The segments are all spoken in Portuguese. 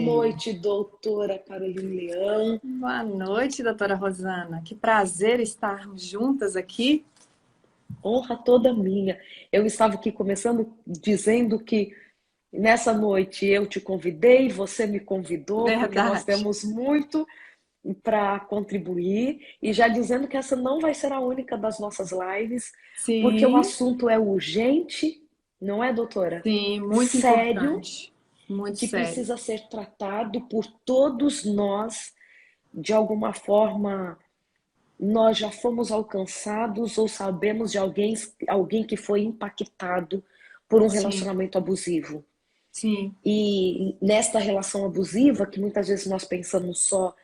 noite, doutora Carolina Leão. Boa noite, doutora Rosana. Que prazer estarmos juntas aqui. Honra toda minha. Eu estava aqui começando dizendo que nessa noite eu te convidei, você me convidou, porque nós Verdade. temos muito para contribuir, e já dizendo que essa não vai ser a única das nossas lives, porque o Sim, assunto é urgente, não é, doutora? sim, muito Sério, importante. Muito que sério. precisa ser tratado por todos nós, de alguma forma. Nós já fomos alcançados ou sabemos de alguém que foi impactado por um Sim, relacionamento abusivo. sim, E nesta relação abusiva, que muitas vezes nós pensamos só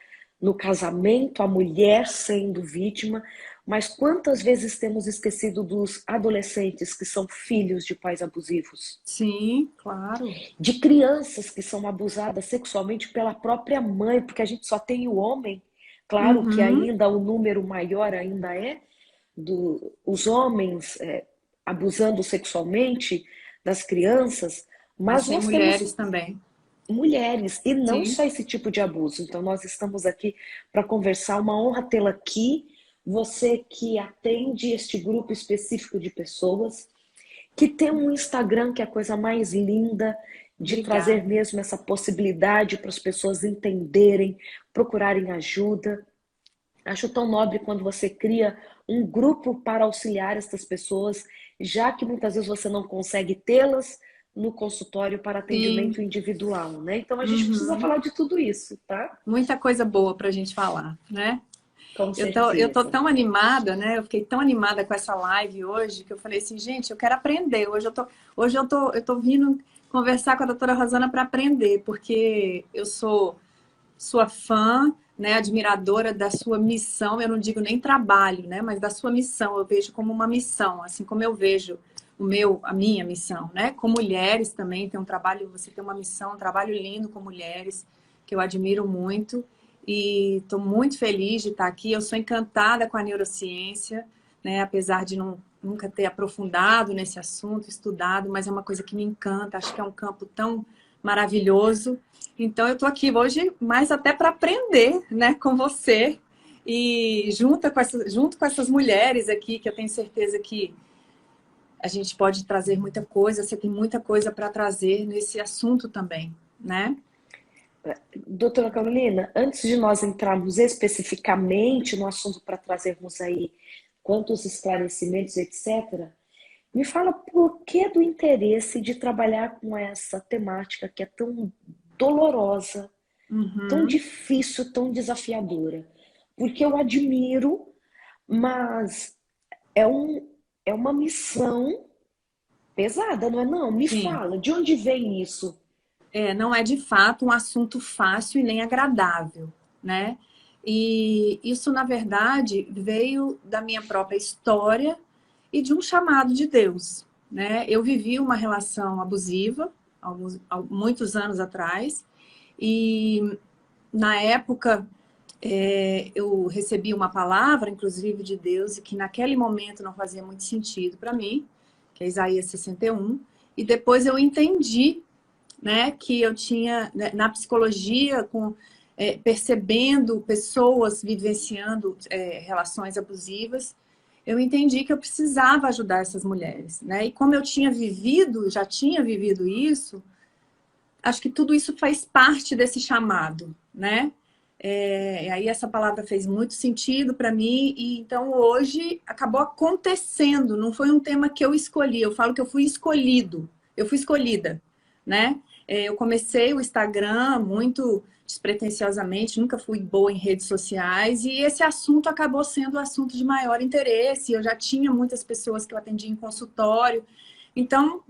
no casamento, a mulher sendo vítima, mas quantas vezes temos esquecido dos adolescentes que são filhos de pais abusivos? sim, claro. De crianças que são abusadas sexualmente pela própria mãe, porque a gente só tem o homem. Claro que Uhum. ainda o número maior ainda é os homens abusando sexualmente das crianças, Mas mas tem nós mulheres temos também. mulheres e não Sim, só esse tipo de abuso. Então nós estamos aqui para conversar, uma honra tê-la aqui. Você que atende este grupo específico de pessoas, que tem um Instagram que é a coisa mais linda de trazer obrigada. mesmo essa possibilidade para as pessoas entenderem, procurarem ajuda. Acho tão nobre quando você cria um grupo para auxiliar essas pessoas, já que muitas vezes você não consegue tê-las no consultório para atendimento Sim, individual, né? Então a gente precisa uhum. falar de tudo isso, tá? Muita coisa boa para a gente falar, né? Com Eu tô certeza. tão animada, né? Eu fiquei tão animada com essa live hoje que eu falei assim, gente, eu quero aprender. Hoje eu tô vindo conversar com a doutora Rosana para aprender, porque eu sou sua fã, né? Admiradora da sua missão. Eu não digo nem trabalho, né? Mas da sua missão. Eu vejo como uma missão, assim como eu vejo a minha missão, né? Com mulheres também tem um trabalho. Você tem uma missão, um trabalho lindo com mulheres que eu admiro muito. E estou muito feliz de estar aqui. Eu sou encantada com a neurociência, né? Apesar de nunca ter aprofundado nesse assunto, estudado, mas é uma coisa que me encanta. Acho que é um campo tão maravilhoso. Então, eu estou aqui hoje mais até para aprender, né, com você e junto com essas mulheres aqui, que eu tenho certeza que a gente pode trazer muita coisa. Você tem muita coisa para trazer nesse assunto também, né? Doutora Carolina, antes de nós entrarmos especificamente no assunto para trazermos aí quantos esclarecimentos, etc., me fala por que do interesse de trabalhar com essa temática que é tão dolorosa, tão Uhum. difícil, tão desafiadora. Porque eu admiro, mas é, um, é uma missão pesada, não é não? Me Sim. fala, de onde vem isso? Não é de fato um assunto fácil e nem agradável, né? E isso, na verdade, veio da minha própria história e de um chamado de Deus, né? Eu vivi uma relação abusiva muitos anos atrás e na época eu recebi uma palavra, inclusive de Deus, e que naquele momento não fazia muito sentido para mim, que é Isaías 61, e depois eu entendi, né, que eu tinha, né, na psicologia, percebendo pessoas vivenciando relações abusivas, eu entendi que eu precisava ajudar essas mulheres, né? E como eu já tinha vivido isso, acho que tudo isso faz parte desse chamado, né? Aí essa palavra fez muito sentido para mim e então hoje acabou acontecendo. Não foi um tema que eu escolhi. Eu falo que eu fui escolhido. Eu fui escolhida, né? Eu comecei o Instagram muito despretensiosamente, nunca fui boa em redes sociais e esse assunto acabou sendo o assunto de maior interesse. Eu já tinha muitas pessoas que eu atendia em consultório, então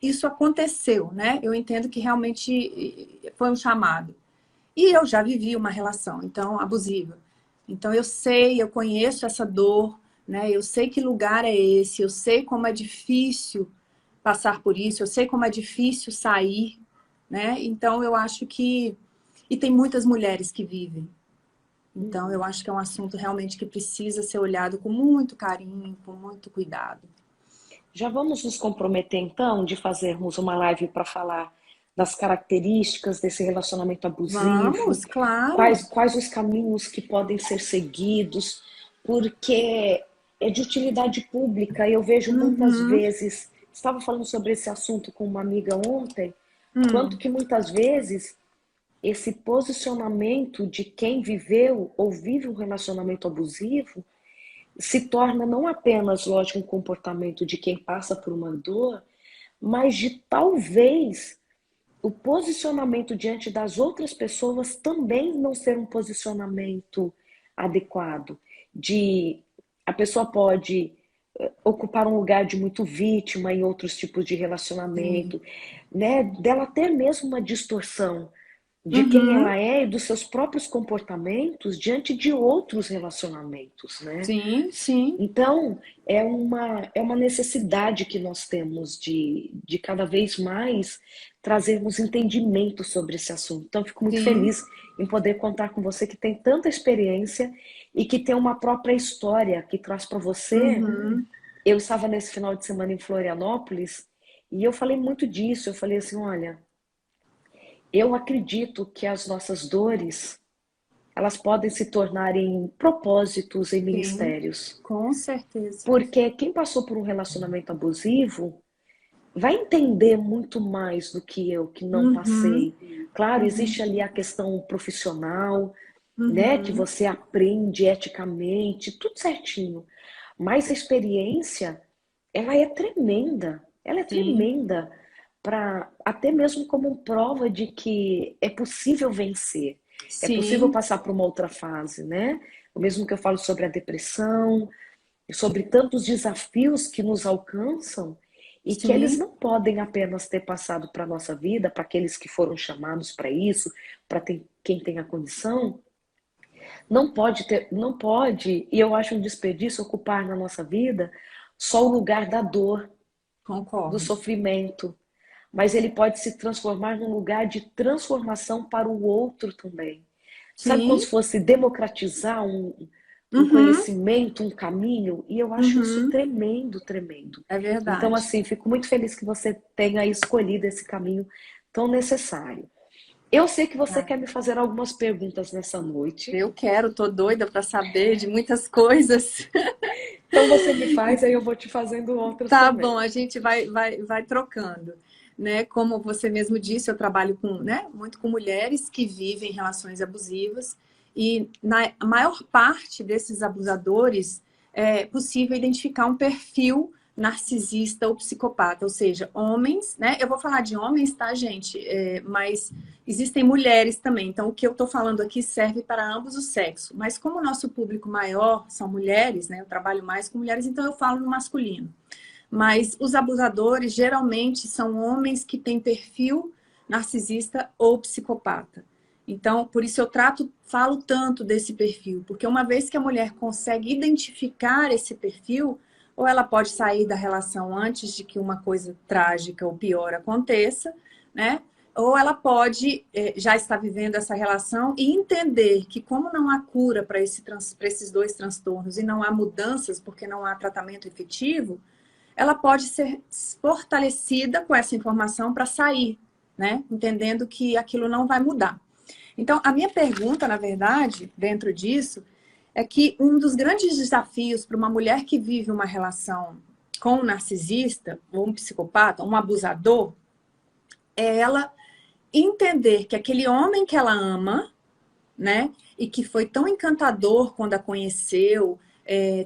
isso aconteceu, né? Eu entendo que realmente foi um chamado. E eu já vivi uma relação, então, abusiva. Então, eu conheço essa dor, né? Eu sei que lugar é esse, eu sei como é difícil passar por isso, eu sei como é difícil sair, né? Então, eu acho que. E tem muitas mulheres que vivem. Então, eu acho que é um assunto realmente que precisa ser olhado com muito carinho, com muito cuidado. Já vamos nos comprometer então de fazermos uma live para falar das características desse relacionamento abusivo, Vamos, claro. quais os caminhos que podem ser seguidos, porque é de utilidade pública. Eu vejo muitas Uhum, vezes, estava falando sobre esse assunto com uma amiga ontem, quanto hum, que muitas vezes esse posicionamento de quem viveu ou vive um relacionamento abusivo se torna não apenas, lógico, um comportamento de quem passa por uma dor, mas de talvez o posicionamento diante das outras pessoas também não ser um posicionamento adequado. De a pessoa pode ocupar um lugar de muito vítima em outros tipos de sim. relacionamento, né? Dela ter mesmo uma distorção de quem Uhum, ela é e dos seus próprios comportamentos diante de outros relacionamentos, né? sim, sim, Então, é uma necessidade que nós temos de cada vez mais trazermos entendimento sobre esse assunto. Então, fico muito sim. feliz em poder contar com você que tem tanta experiência e que tem uma própria história que traz para você. Uhum, Eu estava nesse final de semana em Florianópolis e eu falei muito disso. Eu falei assim: olha, eu acredito que as nossas dores elas podem se tornar em propósitos, em sim, ministérios. com certeza. Porque quem passou por um relacionamento abusivo vai entender muito mais do que eu, que não Uhum, passei. Claro, uhum, existe ali a questão profissional, né, que uhum, você aprende eticamente, tudo certinho. Mas a experiência, ela é tremenda. Ela é sim, tremenda para até mesmo como prova de que é possível vencer. É possível sim, passar por uma outra fase, né? O mesmo que eu falo sobre a depressão, sobre tantos desafios que nos alcançam e que eles sim, não podem apenas ter passado para a nossa vida, para aqueles que foram chamados para isso, para quem tem a condição, não pode ter, não pode, e eu acho um desperdício ocupar na nossa vida só o lugar da dor, do concordo. sofrimento, mas ele pode se transformar num lugar de transformação para o outro também. Sabe como Sim, se fosse democratizar um uhum, conhecimento, um caminho? E eu acho isso uhum, tremendo, tremendo. é Então, verdade. assim, fico muito feliz que você tenha escolhido esse caminho tão necessário. Eu sei que você quer me fazer algumas perguntas nessa noite, Eu quero, tô doida para saber de muitas coisas. então você me faz, aí eu vou te fazendo outras Tá bom, também. a gente vai trocando, né? Como você mesmo disse, eu trabalho com, né, muito com mulheres que vivem relações abusivas e na maior parte desses abusadores é possível identificar um perfil narcisista ou psicopata, ou seja, homens, né? Eu vou falar de homens, tá, gente? Mas existem mulheres também. Então, o que eu estou falando aqui serve para ambos os sexos. Mas como o nosso público maior são mulheres, né? Eu trabalho mais com mulheres, então eu falo no masculino. Mas os abusadores geralmente são homens que têm perfil narcisista ou psicopata. Então, por isso eu falo tanto desse perfil, porque uma vez que a mulher consegue identificar esse perfil, ou ela pode sair da relação antes de que uma coisa trágica ou pior aconteça, né? Ou ela pode já estar vivendo essa relação e entender que, como não há cura para esses dois transtornos e não há mudanças porque não há tratamento efetivo, ela pode ser fortalecida com essa informação para sair, né? Entendendo que aquilo não vai mudar. Então, a minha pergunta, na verdade, dentro disso, é que um dos grandes desafios para uma mulher que vive uma relação com um narcisista, ou um psicopata, um abusador, é ela entender que aquele homem que ela ama, né? E que foi tão encantador quando a conheceu,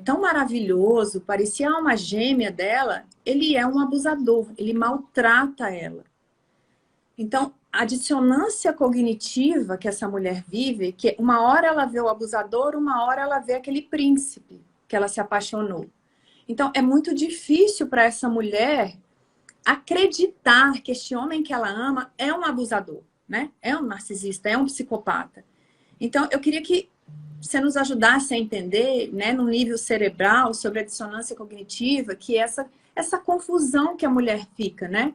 tão maravilhoso, parecia a alma gêmea dela, ele é um abusador, ele maltrata ela. Então, a dissonância cognitiva que essa mulher vive, que uma hora ela vê o abusador, uma hora ela vê aquele príncipe que ela se apaixonou. Então, é muito difícil para essa mulher acreditar que este homem que ela ama é um abusador, né? É um narcisista, é um psicopata. Então, eu queria que você nos ajudasse a entender, né, no nível cerebral, sobre a dissonância cognitiva, que é essa confusão que a mulher fica, né?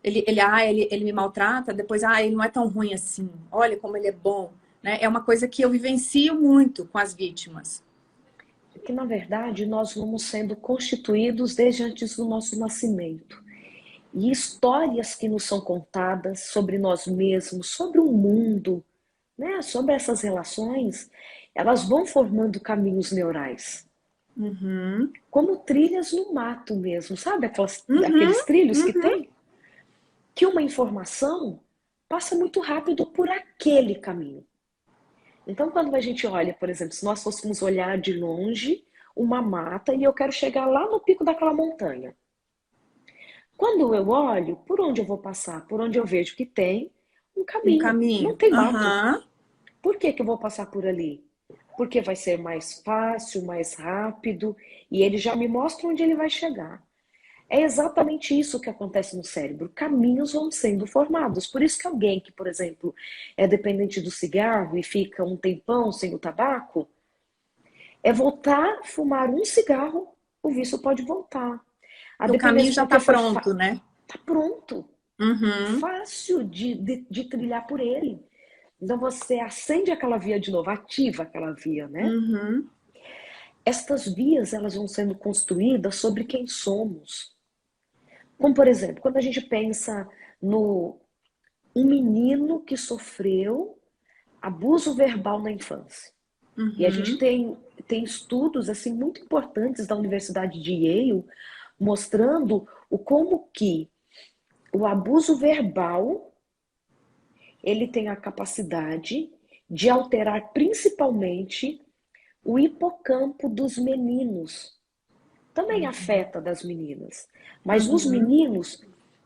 Ele me maltrata, depois, ele não é tão ruim assim, olha como ele é bom, né? É uma coisa que eu vivencio muito com as vítimas. Que, na verdade, nós vamos sendo constituídos desde antes do nosso nascimento. e histórias que nos são contadas sobre nós mesmos, sobre o mundo, né? Sobre essas relações, elas vão formando caminhos neurais. Uhum. Como trilhas no mato mesmo, sabe? Uhum. Aqueles trilhos que Uhum. tem? Que uma informação passa muito rápido por aquele caminho. Então, quando a gente olha, por exemplo, se nós fôssemos olhar de longe uma mata e eu quero chegar lá no pico daquela montanha. Quando eu olho, por onde eu vou passar? Por onde eu vejo que tem um Um caminho. Não caminho. tem mato. Aham. Por que que eu vou passar por ali? Porque vai ser mais fácil, mais rápido, e ele já me mostra onde ele vai chegar. É exatamente isso que acontece no cérebro. Caminhos vão sendo formados. Por isso que alguém que, por exemplo, é dependente do cigarro e fica um tempão sem o tabaco, é voltar a fumar um cigarro, o vício pode voltar. A O caminho dependência já porque está foi pronto, né? tá pronto, Uhum. fácil de trilhar por ele. Então você acende aquela via de novo, ativa aquela via, né? Uhum. Estas vias elas vão sendo construídas sobre quem somos. Como por exemplo, quando a gente pensa no um menino que sofreu abuso verbal na infância. E a gente Uhum. tem estudos assim muito importantes da Universidade de Yale mostrando o como que o abuso verbal ele tem a capacidade de alterar principalmente o hipocampo dos meninos. Também afeta das meninas, mas nos Uhum. meninos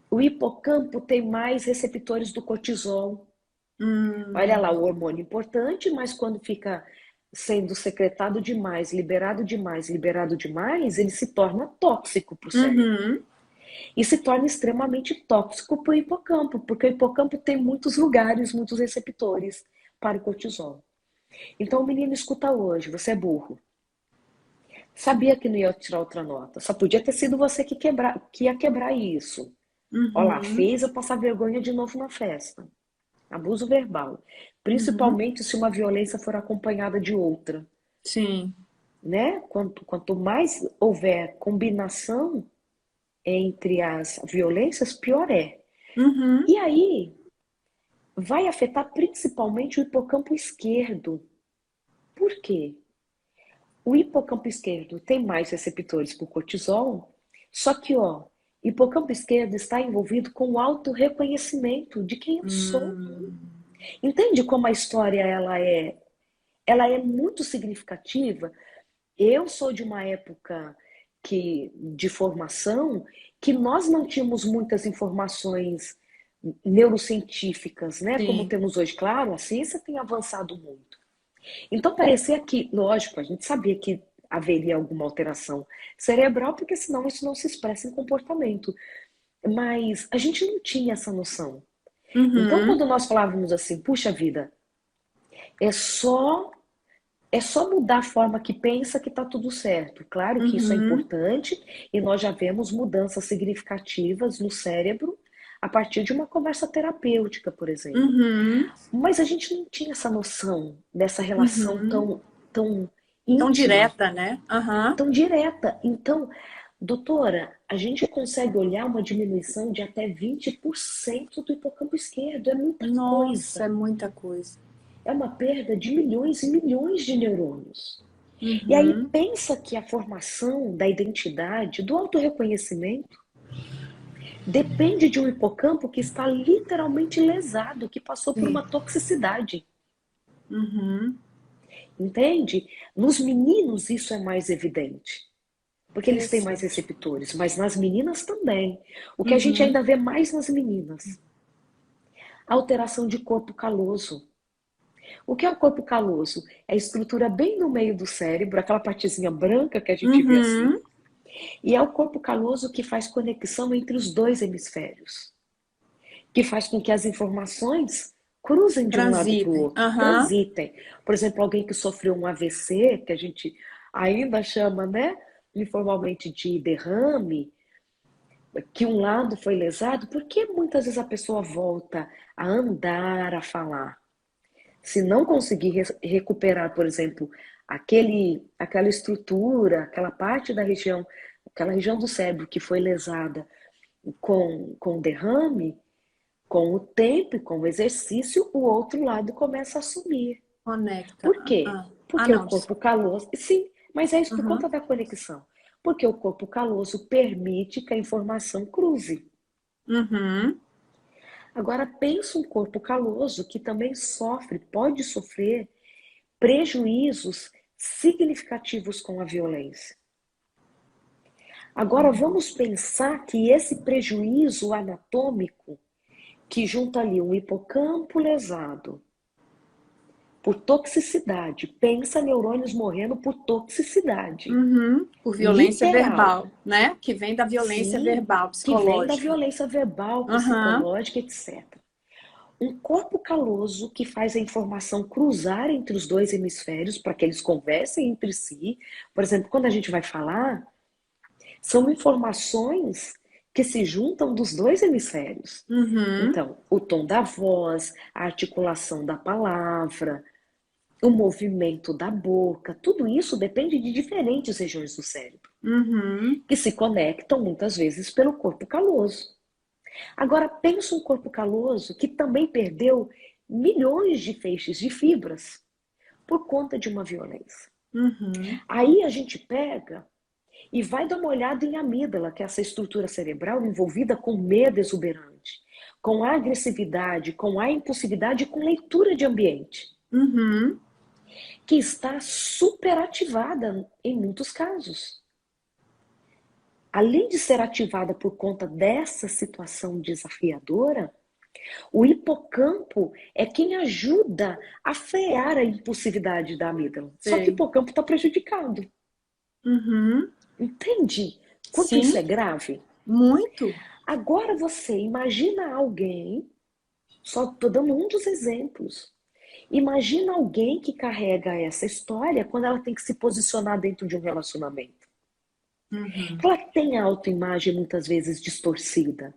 o hipocampo tem mais receptores do cortisol. Olha lá, o hormônio importante, mas quando fica sendo secretado demais, liberado demais, ele se torna tóxico para o cérebro. Uhum. E se torna extremamente tóxico para o hipocampo, porque o hipocampo tem muitos lugares, muitos receptores para o cortisol. Então o menino escuta hoje, você é burro. Sabia que não ia tirar outra nota. Só podia ter sido você que ia quebrar isso. Olha lá, Uhum. fez eu passar vergonha de novo na festa. Abuso verbal. Uhum. Principalmente se uma violência for acompanhada de outra. Sim. Né? Quanto mais houver combinação entre as violências, pior é. Uhum. E aí vai afetar principalmente o hipocampo esquerdo. Por quê? O hipocampo esquerdo tem mais receptores para o cortisol, só que, ó, hipocampo esquerdo está envolvido com o autorreconhecimento de quem eu sou. Entende como a história ela é muito significativa? Eu sou de uma época de formação que nós não tínhamos muitas informações neurocientíficas, né? Como Sim. temos hoje. Claro, a ciência tem avançado muito. Então parecia que, lógico, a gente sabia que haveria alguma alteração cerebral, porque senão isso não se expressa em comportamento. Mas a gente não tinha essa noção. Então, Uhum. quando nós falávamos assim, puxa vida, é só é só mudar a forma que pensa que está tudo certo. Claro que isso é Uhum. importante e nós já vemos mudanças significativas no cérebro a partir de uma conversa terapêutica, por exemplo. Uhum. Mas a gente não tinha essa noção dessa relação Uhum. tão Tão íntima, direta, né? Aham. tão direta. Então, doutora, a gente consegue olhar uma diminuição de até 20% do hipocampo esquerdo. É muita Nossa, é coisa. muita coisa. É uma perda de milhões e milhões de neurônios. E aí Uhum. pensa que a formação da identidade, do autorreconhecimento, depende de um hipocampo que está literalmente lesado, que passou por Sim. uma toxicidade. Uhum. Entende? Nos meninos isso é mais evidente, porque eles têm mais Interessante. receptores, mas nas meninas também. O que a gente Uhum. ainda vê mais nas meninas, alteração de corpo caloso. O que é o corpo caloso? É a estrutura bem no meio do cérebro, aquela partezinha branca que a gente vê assim, Uhum. e é o corpo caloso que faz conexão entre os dois hemisférios, que faz com que as informações cruzem de um lado para o Transitem. outro, Aham. transitem. Por exemplo, alguém que sofreu um AVC, que a gente ainda chama, né, informalmente de derrame, que um lado foi lesado, por que muitas vezes a pessoa volta a andar, a falar? Se não conseguir recuperar, por exemplo, aquela estrutura, aquela parte da região, aquela região do cérebro que foi lesada, com derrame, com o tempo e com o exercício, o outro lado começa a assumir. Conecta. Por quê? Porque o Não. corpo caloso... Sim, mas é isso por Uhum. conta da conexão. Porque o corpo caloso permite que a informação cruze. Uhum. Agora, pensa um corpo caloso que também pode sofrer prejuízos significativos com a violência. Agora, vamos pensar que esse prejuízo anatômico, que junta ali um hipocampo lesado por toxicidade, pensa neurônios morrendo por toxicidade. Uhum. Por violência Literal. verbal, né? Que vem da violência Sim, verbal, que vem da psicológica. violência verbal, Uhum. psicológica, etc. Um corpo caloso que faz a informação cruzar entre os dois hemisférios para que eles conversem entre si. Por exemplo, quando a gente vai falar, são informações que se juntam dos dois hemisférios. Uhum. Então, o tom da voz, a articulação da palavra, o movimento da boca, tudo isso depende de diferentes regiões do cérebro, Uhum. que se conectam muitas vezes pelo corpo caloso. Agora, pensa um corpo caloso que também perdeu milhões de feixes de fibras por conta de uma violência. Uhum. Aí a gente pega e vai dar uma olhada em amígdala, que é essa estrutura cerebral envolvida com medo exuberante, com agressividade, com a impulsividade e com leitura de ambiente, Uhum. que está superativada em muitos casos. Além de ser ativada por conta dessa situação desafiadora, o hipocampo é quem ajuda a frear a impulsividade da amígdala. Só que o Sei. hipocampo está prejudicado. Uhum. Entende quanto isso é Sim, grave? muito. Agora você imagina alguém, só estou dando um dos exemplos. Imagina alguém que carrega essa história quando ela tem que se posicionar dentro de um relacionamento. Uhum. Ela tem a autoimagem muitas vezes distorcida.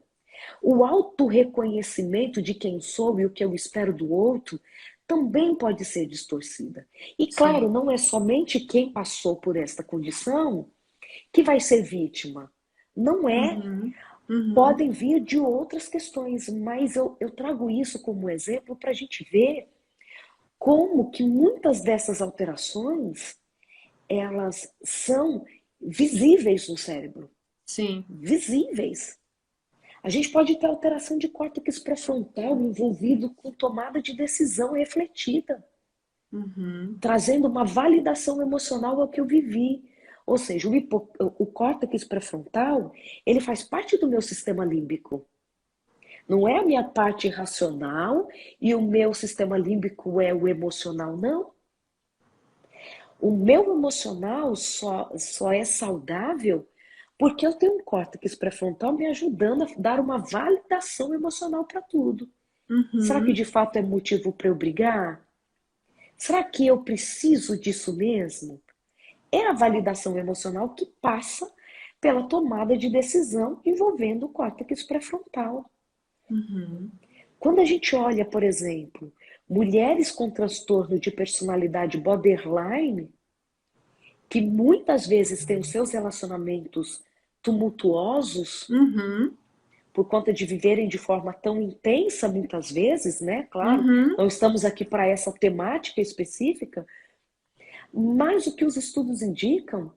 O autorreconhecimento de quem sou e o que eu espero do outro também pode ser distorcida. E claro, Sim. não é somente quem passou por esta condição que vai ser vítima. Não é. Uhum. Uhum. Podem vir de outras questões, mas eu trago isso como exemplo para a gente ver como que muitas dessas alterações, elas são visíveis no cérebro. Sim. Visíveis. A gente pode ter alteração de córtex pré-frontal envolvido com tomada de decisão refletida, Uhum. trazendo uma validação emocional ao que eu vivi. Ou seja, o córtex pré-frontal, ele faz parte do meu sistema límbico. Não é a minha parte racional e o meu sistema límbico é o emocional, não. O meu emocional só é saudável porque eu tenho um córtex pré-frontal me ajudando a dar uma validação emocional para tudo. Será que Uhum. de fato é motivo para eu brigar? Será que eu preciso disso mesmo? É a validação emocional que passa pela tomada de decisão envolvendo o córtex pré-frontal. Uhum. Quando a gente olha, por exemplo, mulheres com transtorno de personalidade borderline, que muitas vezes têm os seus relacionamentos tumultuosos Uhum. por conta de viverem de forma tão intensa muitas vezes, né? Claro, Uhum. não estamos aqui para essa temática específica, mas o que os estudos indicam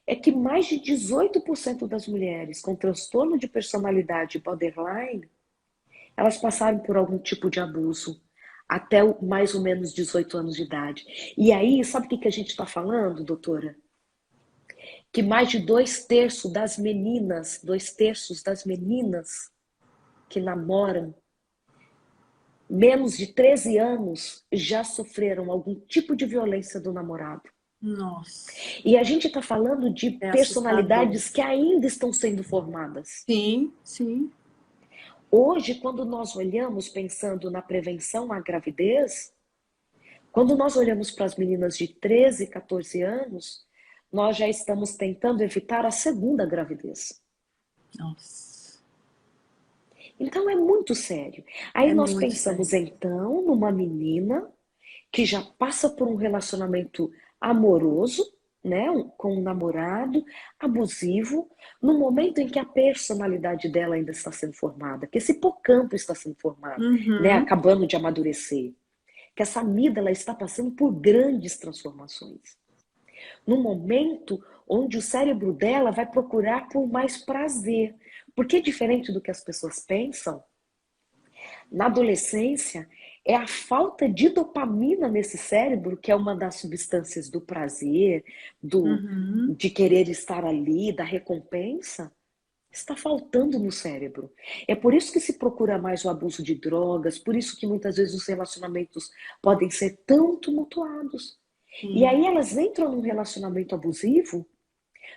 é que mais de 18% das mulheres com transtorno de personalidade borderline, elas passaram por algum tipo de abuso até mais ou menos 18 anos de idade. E aí, sabe o que a gente está falando, doutora? Que mais de 2/3 das meninas, 2/3 das meninas que namoram menos de 13 anos já sofreram algum tipo de violência do namorado. Nossa, E a gente está falando de é assustador. personalidades que ainda estão sendo formadas. Sim, sim. Hoje, quando nós olhamos pensando na prevenção à gravidez, quando nós olhamos para as meninas de 13, 14 anos, nós já estamos tentando evitar a segunda gravidez. Nossa, Então é muito sério. Aí é nós muito pensamos sério. então numa menina que já passa por um relacionamento amoroso, né, com um namorado abusivo, no momento em que a personalidade dela ainda está sendo formada, que esse hipocampo está sendo formado, né, Uhum. acabando de amadurecer, que essa amígdala está passando por grandes transformações. No momento onde o cérebro dela vai procurar por mais prazer, porque diferente do que as pessoas pensam, na adolescência, é a falta de dopamina nesse cérebro, que é uma das substâncias do prazer, Uhum. de querer estar ali, da recompensa, está faltando no cérebro. É por isso que se procura mais o abuso de drogas, por isso que muitas vezes os relacionamentos podem ser tão tumultuados. E Sim. aí elas entram num relacionamento abusivo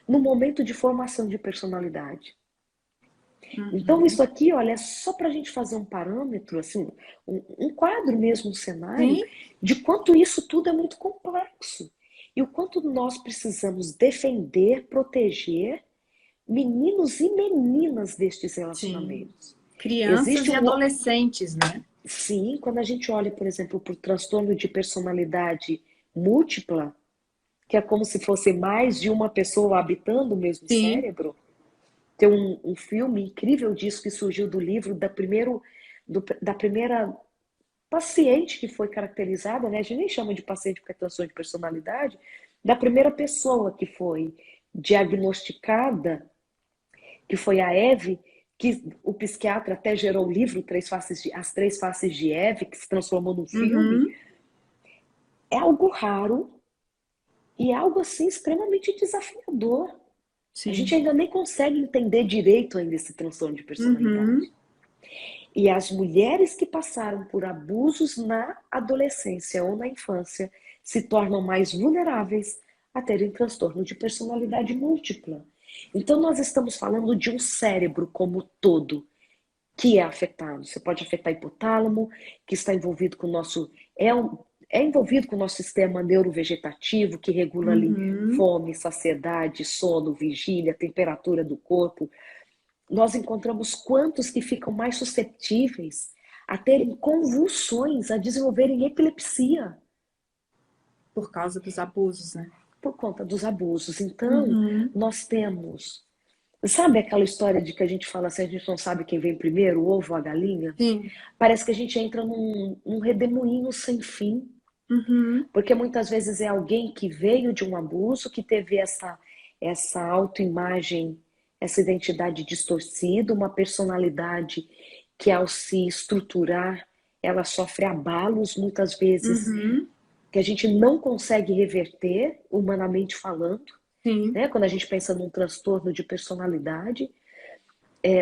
no momento de formação de personalidade. Então, Uhum. isso aqui, olha, é só para a gente fazer um parâmetro, assim, um quadro mesmo, um cenário, Sim, de quanto isso tudo é muito complexo. E o quanto nós precisamos defender, proteger meninos e meninas destes sim. relacionamentos. Crianças Existe e um. adolescentes, né? Sim, quando a gente olha, por exemplo, para o transtorno de personalidade múltipla, que é como se fosse mais de uma pessoa habitando o mesmo Sim. cérebro. Tem um filme incrível disso que surgiu do livro da primeira paciente que foi caracterizada, né? A gente nem chama de paciente porque é transtorno de personalidade, da primeira pessoa que foi diagnosticada, que foi a Eve, que o psiquiatra até gerou o livro As Três Faces de Eve, que se transformou num filme. Uhum. É algo raro e é algo assim extremamente desafiador. A gente Sim. ainda nem consegue entender direito ainda esse transtorno de Uhum. personalidade. E as mulheres que passaram por abusos na adolescência ou na infância se tornam mais vulneráveis a terem transtorno de personalidade múltipla. Então, nós estamos falando de um cérebro como todo que é afetado. Você pode afetar hipotálamo, que está envolvido com o nosso. É envolvido com o nosso sistema neurovegetativo, que regula ali Uhum. fome, saciedade, sono, vigília, temperatura do corpo. Nós encontramos quantos que ficam mais suscetíveis a terem convulsões, a desenvolverem epilepsia Por causa dos abusos, né? por conta dos abusos. Então, Uhum. nós temos. Sabe aquela história de que a gente fala assim, a gente não sabe quem vem primeiro, o ovo ou a galinha? Sim. Parece que a gente entra num redemoinho sem fim, Uhum. porque muitas vezes é alguém que veio de um abuso, que teve essa autoimagem, essa identidade distorcida, uma personalidade que ao se estruturar, ela sofre abalos muitas vezes Uhum. que a gente não consegue reverter, humanamente falando, Sim. né? Quando a gente pensa num transtorno de personalidade,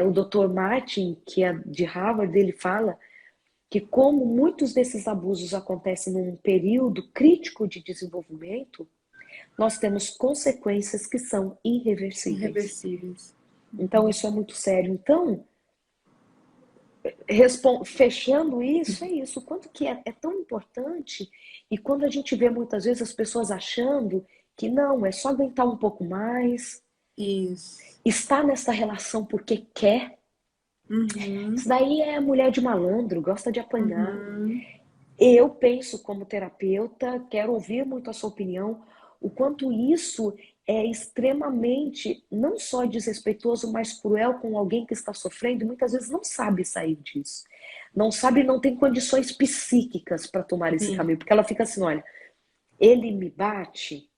o Dr. Martin, que é de Harvard, ele fala que como muitos desses abusos acontecem num período crítico de desenvolvimento, nós temos consequências que são irreversíveis. Irreversíveis. Então, Uhum. isso é muito sério. Então, fechando isso, é isso. O quanto que é tão importante e quando a gente vê muitas vezes as pessoas achando que não, é só aguentar um pouco mais, Isso. estar nessa relação porque quer, isso Uhum. daí é mulher de malandro, gosta de apanhar. Uhum. Eu penso como terapeuta, quero ouvir muito a sua opinião, o quanto isso é extremamente não só desrespeitoso, mas cruel com alguém que está sofrendo e muitas vezes não sabe sair disso. Não sabe, não tem condições psíquicas para tomar esse Sim. caminho, porque ela fica assim, olha, ele me bate,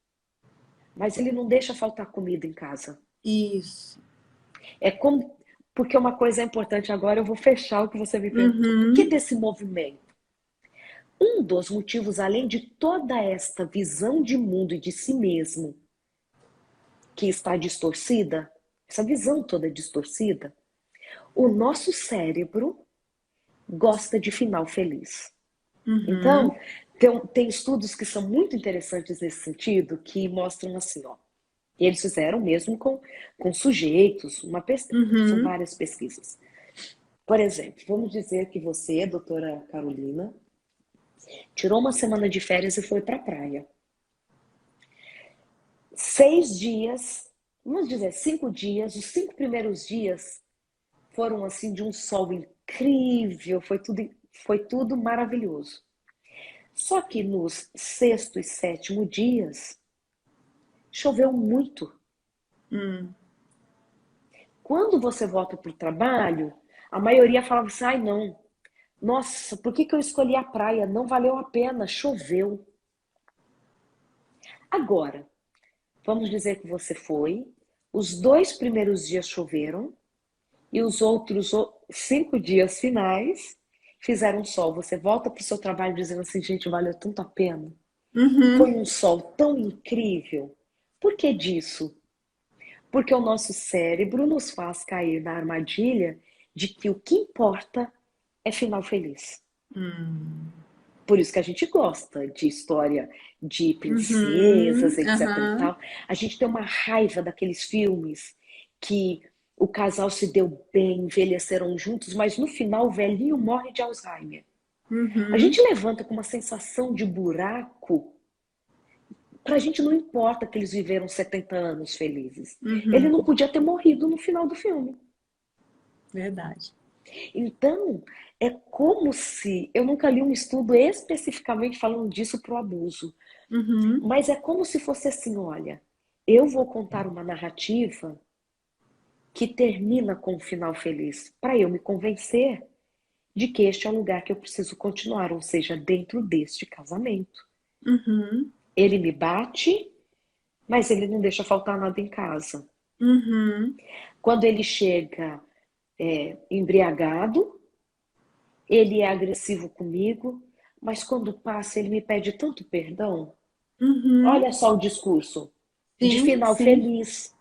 mas ele não deixa faltar comida em casa. Isso. É como porque uma coisa é importante agora, eu vou fechar o que você me perguntou. Por que Uhum. desse movimento? Um dos motivos, além de toda esta visão de mundo e de si mesmo que está distorcida, essa visão toda distorcida, o nosso cérebro gosta de final feliz. Uhum. Então, tem estudos que são muito interessantes nesse sentido, que mostram assim, ó, e eles fizeram mesmo com sujeitos, são Uhum. várias pesquisas. Por exemplo, vamos dizer que você, doutora Carolina, tirou uma semana de férias e foi para a praia. 6 dias, vamos dizer 5 dias, os 5 primeiros dias foram assim de um sol incrível, foi tudo maravilhoso. Só que nos sexto e sétimo dias choveu muito. Hum. Quando você volta para o trabalho, a maioria falava assim, ai não, nossa, por que eu escolhi a praia? Não valeu a pena, choveu. Agora, vamos dizer que você foi, os 2 primeiros dias choveram e os outros 5 dias finais fizeram sol. Você volta para o seu trabalho dizendo assim, gente, valeu tanto a pena. Foi Uhum. um sol tão incrível. Por que disso? Porque o nosso cérebro nos faz cair na armadilha de que o que importa é final feliz. Hum. Por isso que a gente gosta de história de Uhum. princesas, etc e Aham. tal. A gente tem uma raiva daqueles filmes que o casal se deu bem, envelheceram juntos, mas no final o velhinho morre de Alzheimer. A Uhum. gente levanta com uma sensação de buraco. Pra gente não importa que eles viveram 70 anos felizes. Ele Uhum. não podia ter morrido no final do filme. Verdade. Então, é como se. Eu nunca li um estudo especificamente falando disso pro abuso. Uhum. Mas é como se fosse assim: olha, eu vou contar uma narrativa que termina com um final feliz, para eu me convencer de que este é o lugar que eu preciso continuar, ou seja, dentro deste casamento. Uhum. Ele me bate, mas ele não deixa faltar nada em casa. Uhum. Quando ele chega embriagado, ele é agressivo comigo, mas quando passa ele me pede tanto perdão. Uhum. Olha só o discurso de Sim, final sim. feliz,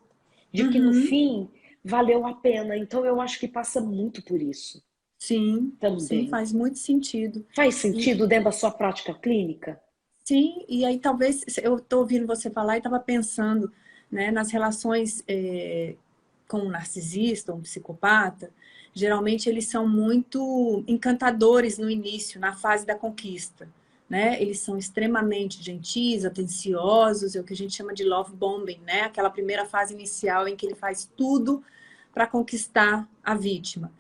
de que no Uhum. fim valeu a pena. Então eu acho que passa muito por isso Sim, sim, também. faz muito sentido. Faz E sentido dentro da sua prática clínica? sim, e aí talvez eu estou ouvindo você falar e estava pensando, né, nas relações com um narcisista, um psicopata. Geralmente eles são muito encantadores no início, na fase da conquista, né? Eles são extremamente gentis, atenciosos, é o que a gente chama de love bombing, né? Aquela primeira fase inicial em que ele faz tudo para conquistar a vítima.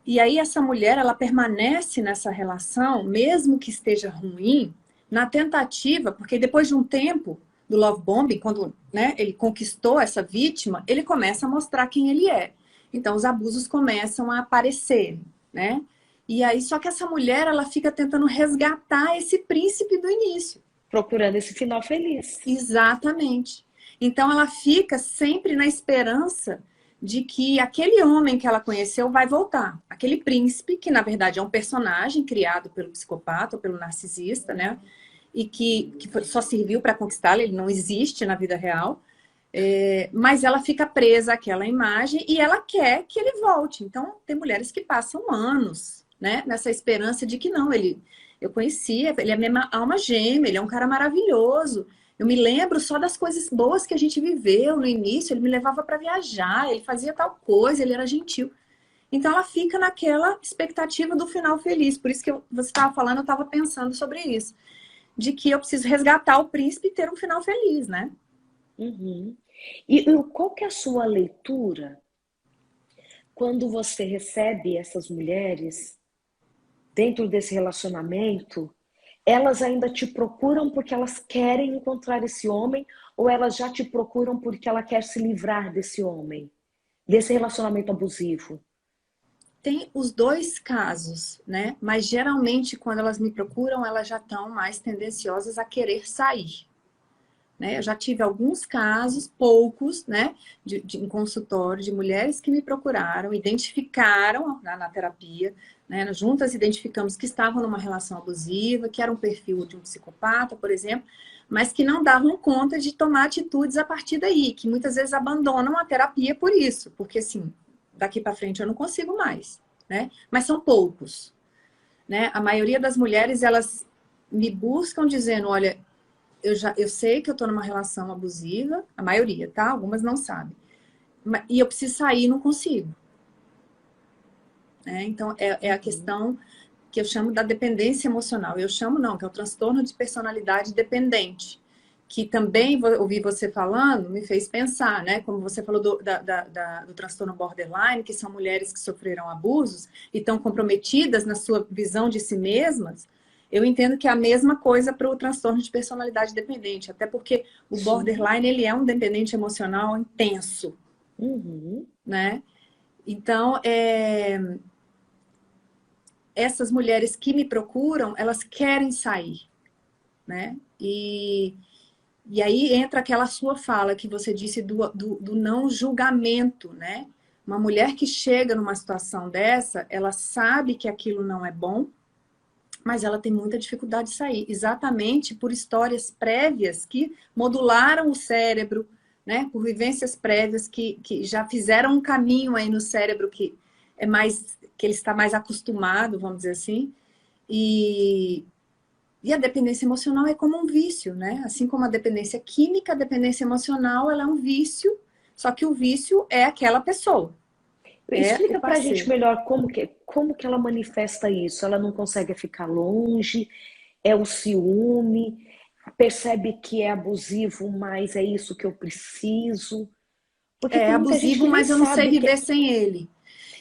E aí essa mulher, ela permanece nessa relação, mesmo que esteja ruim, na tentativa, porque depois de um tempo do love bombing, quando, né, ele conquistou essa vítima, ele começa a mostrar quem ele é. Então os abusos começam a aparecer, né? E aí só que essa mulher, ela fica tentando resgatar esse príncipe do início. Procurando esse final feliz. Exatamente. Então ela fica sempre na esperança de que aquele homem que ela conheceu vai voltar. Aquele príncipe, que na verdade é um personagem criado pelo psicopata ou pelo narcisista, né? E que só serviu para conquistá-la, ele não existe na vida real. Mas ela fica presa àquela imagem e ela quer que ele volte. Então, tem mulheres que passam anos, né? Nessa esperança de que não, eu conhecia, ele é a minha alma gêmea, ele é um cara maravilhoso. Eu me lembro só das coisas boas que a gente viveu no início. Ele me levava para viajar, ele fazia tal coisa, ele era gentil. Então ela fica naquela expectativa do final feliz. Por isso que você estava falando, eu estava pensando sobre isso. De que eu preciso resgatar o príncipe e ter um final feliz, né? Uhum. E qual que é a sua leitura quando você recebe essas mulheres dentro desse relacionamento? Elas ainda te procuram porque elas querem encontrar esse homem ou elas já te procuram porque ela quer se livrar desse homem, desse relacionamento abusivo? Tem os dois casos, né? Mas geralmente quando elas me procuram, elas já estão mais tendenciosas a querer sair. Né? Eu já tive alguns casos, poucos, né, em consultório, de mulheres que me procuraram, identificaram na terapia, né, juntas identificamos que estavam numa relação abusiva, que era um perfil de um psicopata, por exemplo, mas que não davam conta de tomar atitudes a partir daí, que muitas vezes abandonam a terapia por isso, porque assim, daqui para frente eu não consigo mais, né? Mas são poucos, né? A maioria das mulheres, elas me buscam dizendo, olha, eu sei que eu tô numa relação abusiva, a maioria, tá? Algumas não sabem. E eu preciso sair e não consigo. Né? Então, é a questão que eu chamo da dependência emocional. Eu chamo não, que é o transtorno de personalidade dependente. Que também, ouvi você falando, me fez pensar, né? Como você falou do transtorno borderline, que são mulheres que sofreram abusos e estão comprometidas na sua visão de si mesmas. Eu entendo que é a mesma coisa para o transtorno de personalidade dependente, até porque o Sim. borderline, ele é um dependente emocional intenso, Uhum. né? Então, essas mulheres que me procuram, elas querem sair, né? E aí entra aquela sua fala que você disse do não julgamento, né? Uma mulher que chega numa situação dessa, ela sabe que aquilo não é bom, mas ela tem muita dificuldade de sair, exatamente por histórias prévias que modularam o cérebro, né? Por vivências prévias que já fizeram um caminho aí no cérebro que ele está mais acostumado, vamos dizer assim, e a dependência emocional é como um vício, né? Assim como a dependência química, a dependência emocional, ela é um vício, só que o vício é aquela pessoa, é o Explica pra gente parceiro. melhor como que ela manifesta isso. Ela não consegue ficar longe, é o ciúme, percebe que é abusivo, mas é isso que eu preciso. Porque É tem muita gente abusivo, que nem mas eu não sei sabe que viver sem ele.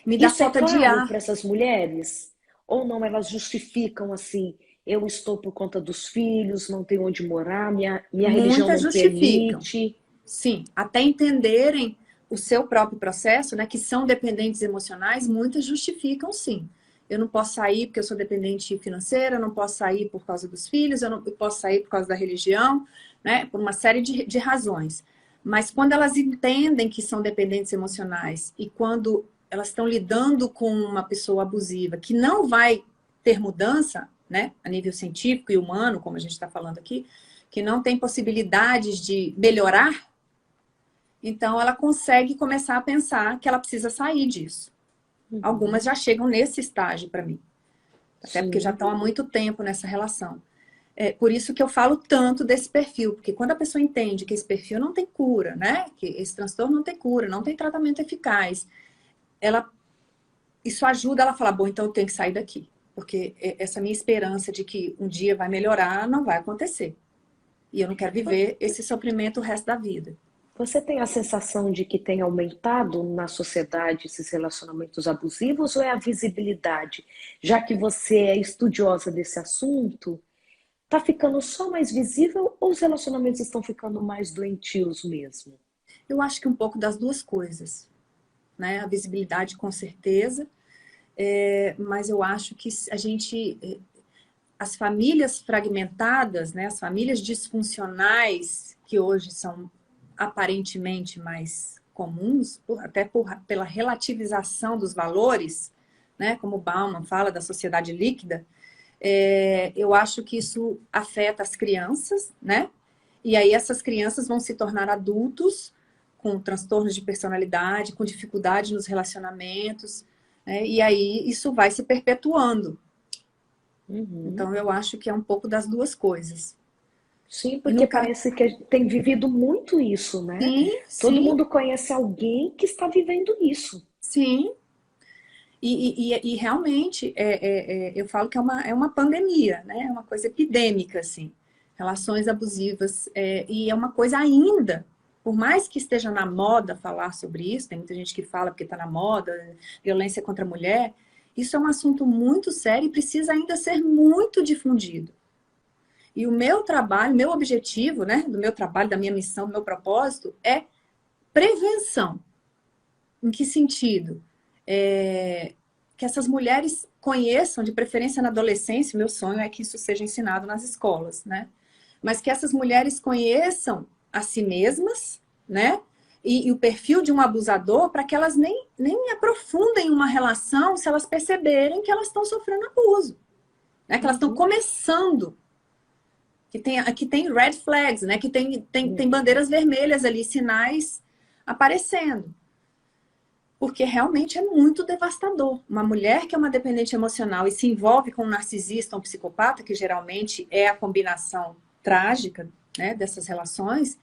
Me dá isso é falta de claro ar. para essas mulheres. Ou não, elas justificam assim, eu estou por conta dos filhos, não tenho onde morar, minha religião Muitas não justificam. permite. Sim, até entenderem o seu próprio processo, né, que são dependentes emocionais, muitas justificam sim. Eu não posso sair porque eu sou dependente financeira, eu não posso sair por causa dos filhos, eu não posso sair por causa da religião, né, por uma série de razões. Mas quando elas entendem que são dependentes emocionais e quando elas estão lidando com uma pessoa abusiva que não vai ter mudança, né, a nível científico e humano, como a gente está falando aqui, que não tem possibilidades de melhorar, então ela consegue começar a pensar que ela precisa sair disso. Algumas Uhum. já chegam nesse estágio para mim, até porque já Sim. estão há muito tempo nessa relação. É por isso que eu falo tanto desse perfil, porque quando a pessoa entende que esse perfil não tem cura, né? Que esse transtorno não tem cura, não tem tratamento eficaz, ela, isso ajuda ela a falar, bom, então eu tenho que sair daqui. Porque essa minha esperança de que um dia vai melhorar não vai acontecer. E eu não quero viver esse sofrimento o resto da vida. Você tem a sensação de que tem aumentado na sociedade esses relacionamentos abusivos ou é a visibilidade? Já que você é estudiosa desse assunto, tá ficando só mais visível ou os relacionamentos estão ficando mais doentios mesmo? Eu acho que um pouco das duas coisas, né? A visibilidade, com certeza, mas eu acho que as famílias fragmentadas, né? As famílias disfuncionais, que hoje são aparentemente mais comuns, pela relativização dos valores, né? Como Bauman fala da sociedade líquida, eu acho que isso afeta as crianças, né? E aí essas crianças vão se tornar adultos com transtornos de personalidade, com dificuldade nos relacionamentos, né? E aí isso vai se perpetuando. Uhum. Então eu acho que é um pouco das duas coisas. Sim, E porque no caso, parece que a gente tem vivido muito isso, né? sim, Todo sim, mundo conhece alguém que está vivendo isso. sim. E realmente eu falo que é uma pandemia, né? É uma coisa epidêmica, assim. Relações abusivas. E é uma coisa ainda, por mais que esteja na moda falar sobre isso, tem muita gente que fala porque está na moda, violência contra a mulher, isso é um assunto muito sério e precisa ainda ser muito difundido. E o meu trabalho, meu objetivo, né, do meu trabalho, da minha missão, do meu propósito, é prevenção. Em que sentido? Que essas mulheres conheçam, de preferência na adolescência, meu sonho é que isso seja ensinado nas escolas, né? Mas que essas mulheres conheçam a si mesmas, né? E o perfil de um abusador para que elas nem aprofundem uma relação se elas perceberem que elas estão sofrendo abuso, né? Que elas estão Uhum. começando, que tem red flags, né? Que tem Uhum. bandeiras vermelhas ali, sinais aparecendo. Porque realmente é muito devastador. Uma mulher que é uma dependente emocional e se envolve com um narcisista, um psicopata, que geralmente é a combinação trágica, né, dessas relações,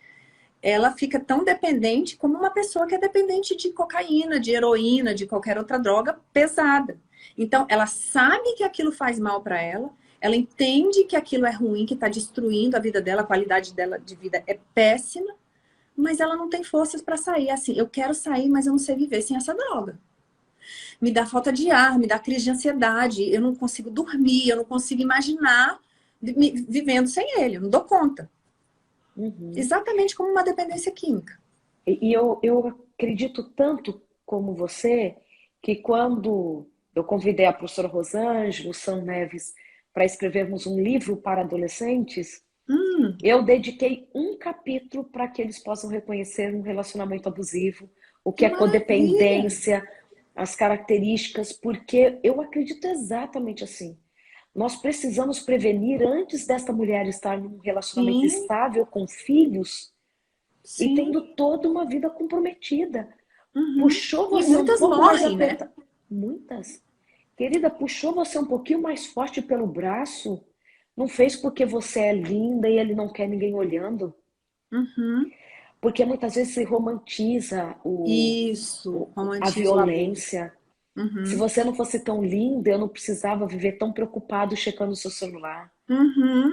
ela fica tão dependente como uma pessoa que é dependente de cocaína, de heroína, de qualquer outra droga pesada. Então, ela sabe que aquilo faz mal para ela entende que aquilo é ruim, que está destruindo a vida dela, a qualidade dela de vida é péssima, mas ela não tem forças para sair. Assim, eu quero sair, mas eu não sei viver sem essa droga. me dá falta de ar, me dá crise de ansiedade, eu não consigo dormir, eu não consigo imaginar vivendo sem ele, eu não dou conta. Uhum. Exatamente como uma dependência química. E eu acredito tanto como você que quando eu convidei a professora Rosângela, o Sam Neves, para escrevermos um livro para adolescentes, eu dediquei um capítulo para que eles possam reconhecer um relacionamento abusivo, o que Que é maravilha! codependência, as características, porque eu acredito exatamente assim. Nós precisamos prevenir antes desta mulher estar num relacionamento Sim, estável com filhos e sim. tendo toda uma vida comprometida. Uhum. Puxou E você um muitas pouco mais morrem, né? apertado. Muitas. Querida, puxou você um pouquinho mais forte pelo braço. Não fez porque você é linda e ele não quer ninguém olhando. Uhum. Porque muitas vezes se romantiza Isso, a romantiza o abuso. violência. Se Uhum. você não fosse tão linda, eu não precisava viver tão preocupado checando o seu celular. Uhum.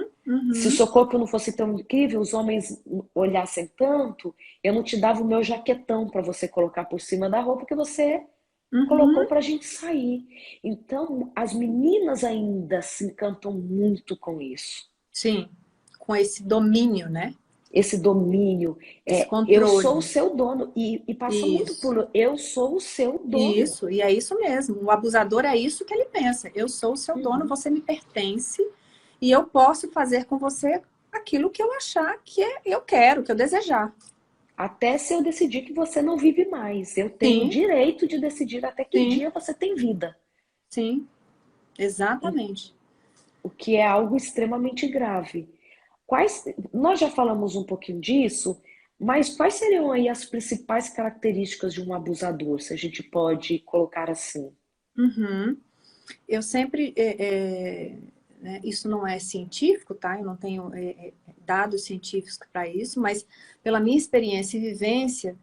Se o Uhum. seu corpo não fosse tão incrível, os homens olhassem tanto, eu não te dava o meu jaquetão para você colocar por cima da roupa que você colocou Uhum. para a gente sair. Então, as meninas ainda se encantam muito com isso. Sim, com esse domínio, né? Esse domínio, Esse eu sou o controle. seu dono, e passa muito Isso. por eu sou o seu dono. Isso, e é isso mesmo. O abusador é isso que ele pensa. Eu sou o seu dono, Uhum. você me pertence e eu posso fazer com você aquilo que eu achar que eu quero, que eu desejar. Até se eu decidir que você não vive mais, eu tenho o Sim, direito de decidir até que sim, dia você tem vida. sim, exatamente. O que é algo extremamente grave. Nós já falamos um pouquinho disso, mas quais seriam aí as principais características de um abusador, se a gente pode colocar assim? Uhum. Eu sempre, né, isso não é científico, tá? Eu não tenho dados científicos para isso, mas pela minha experiência e vivência,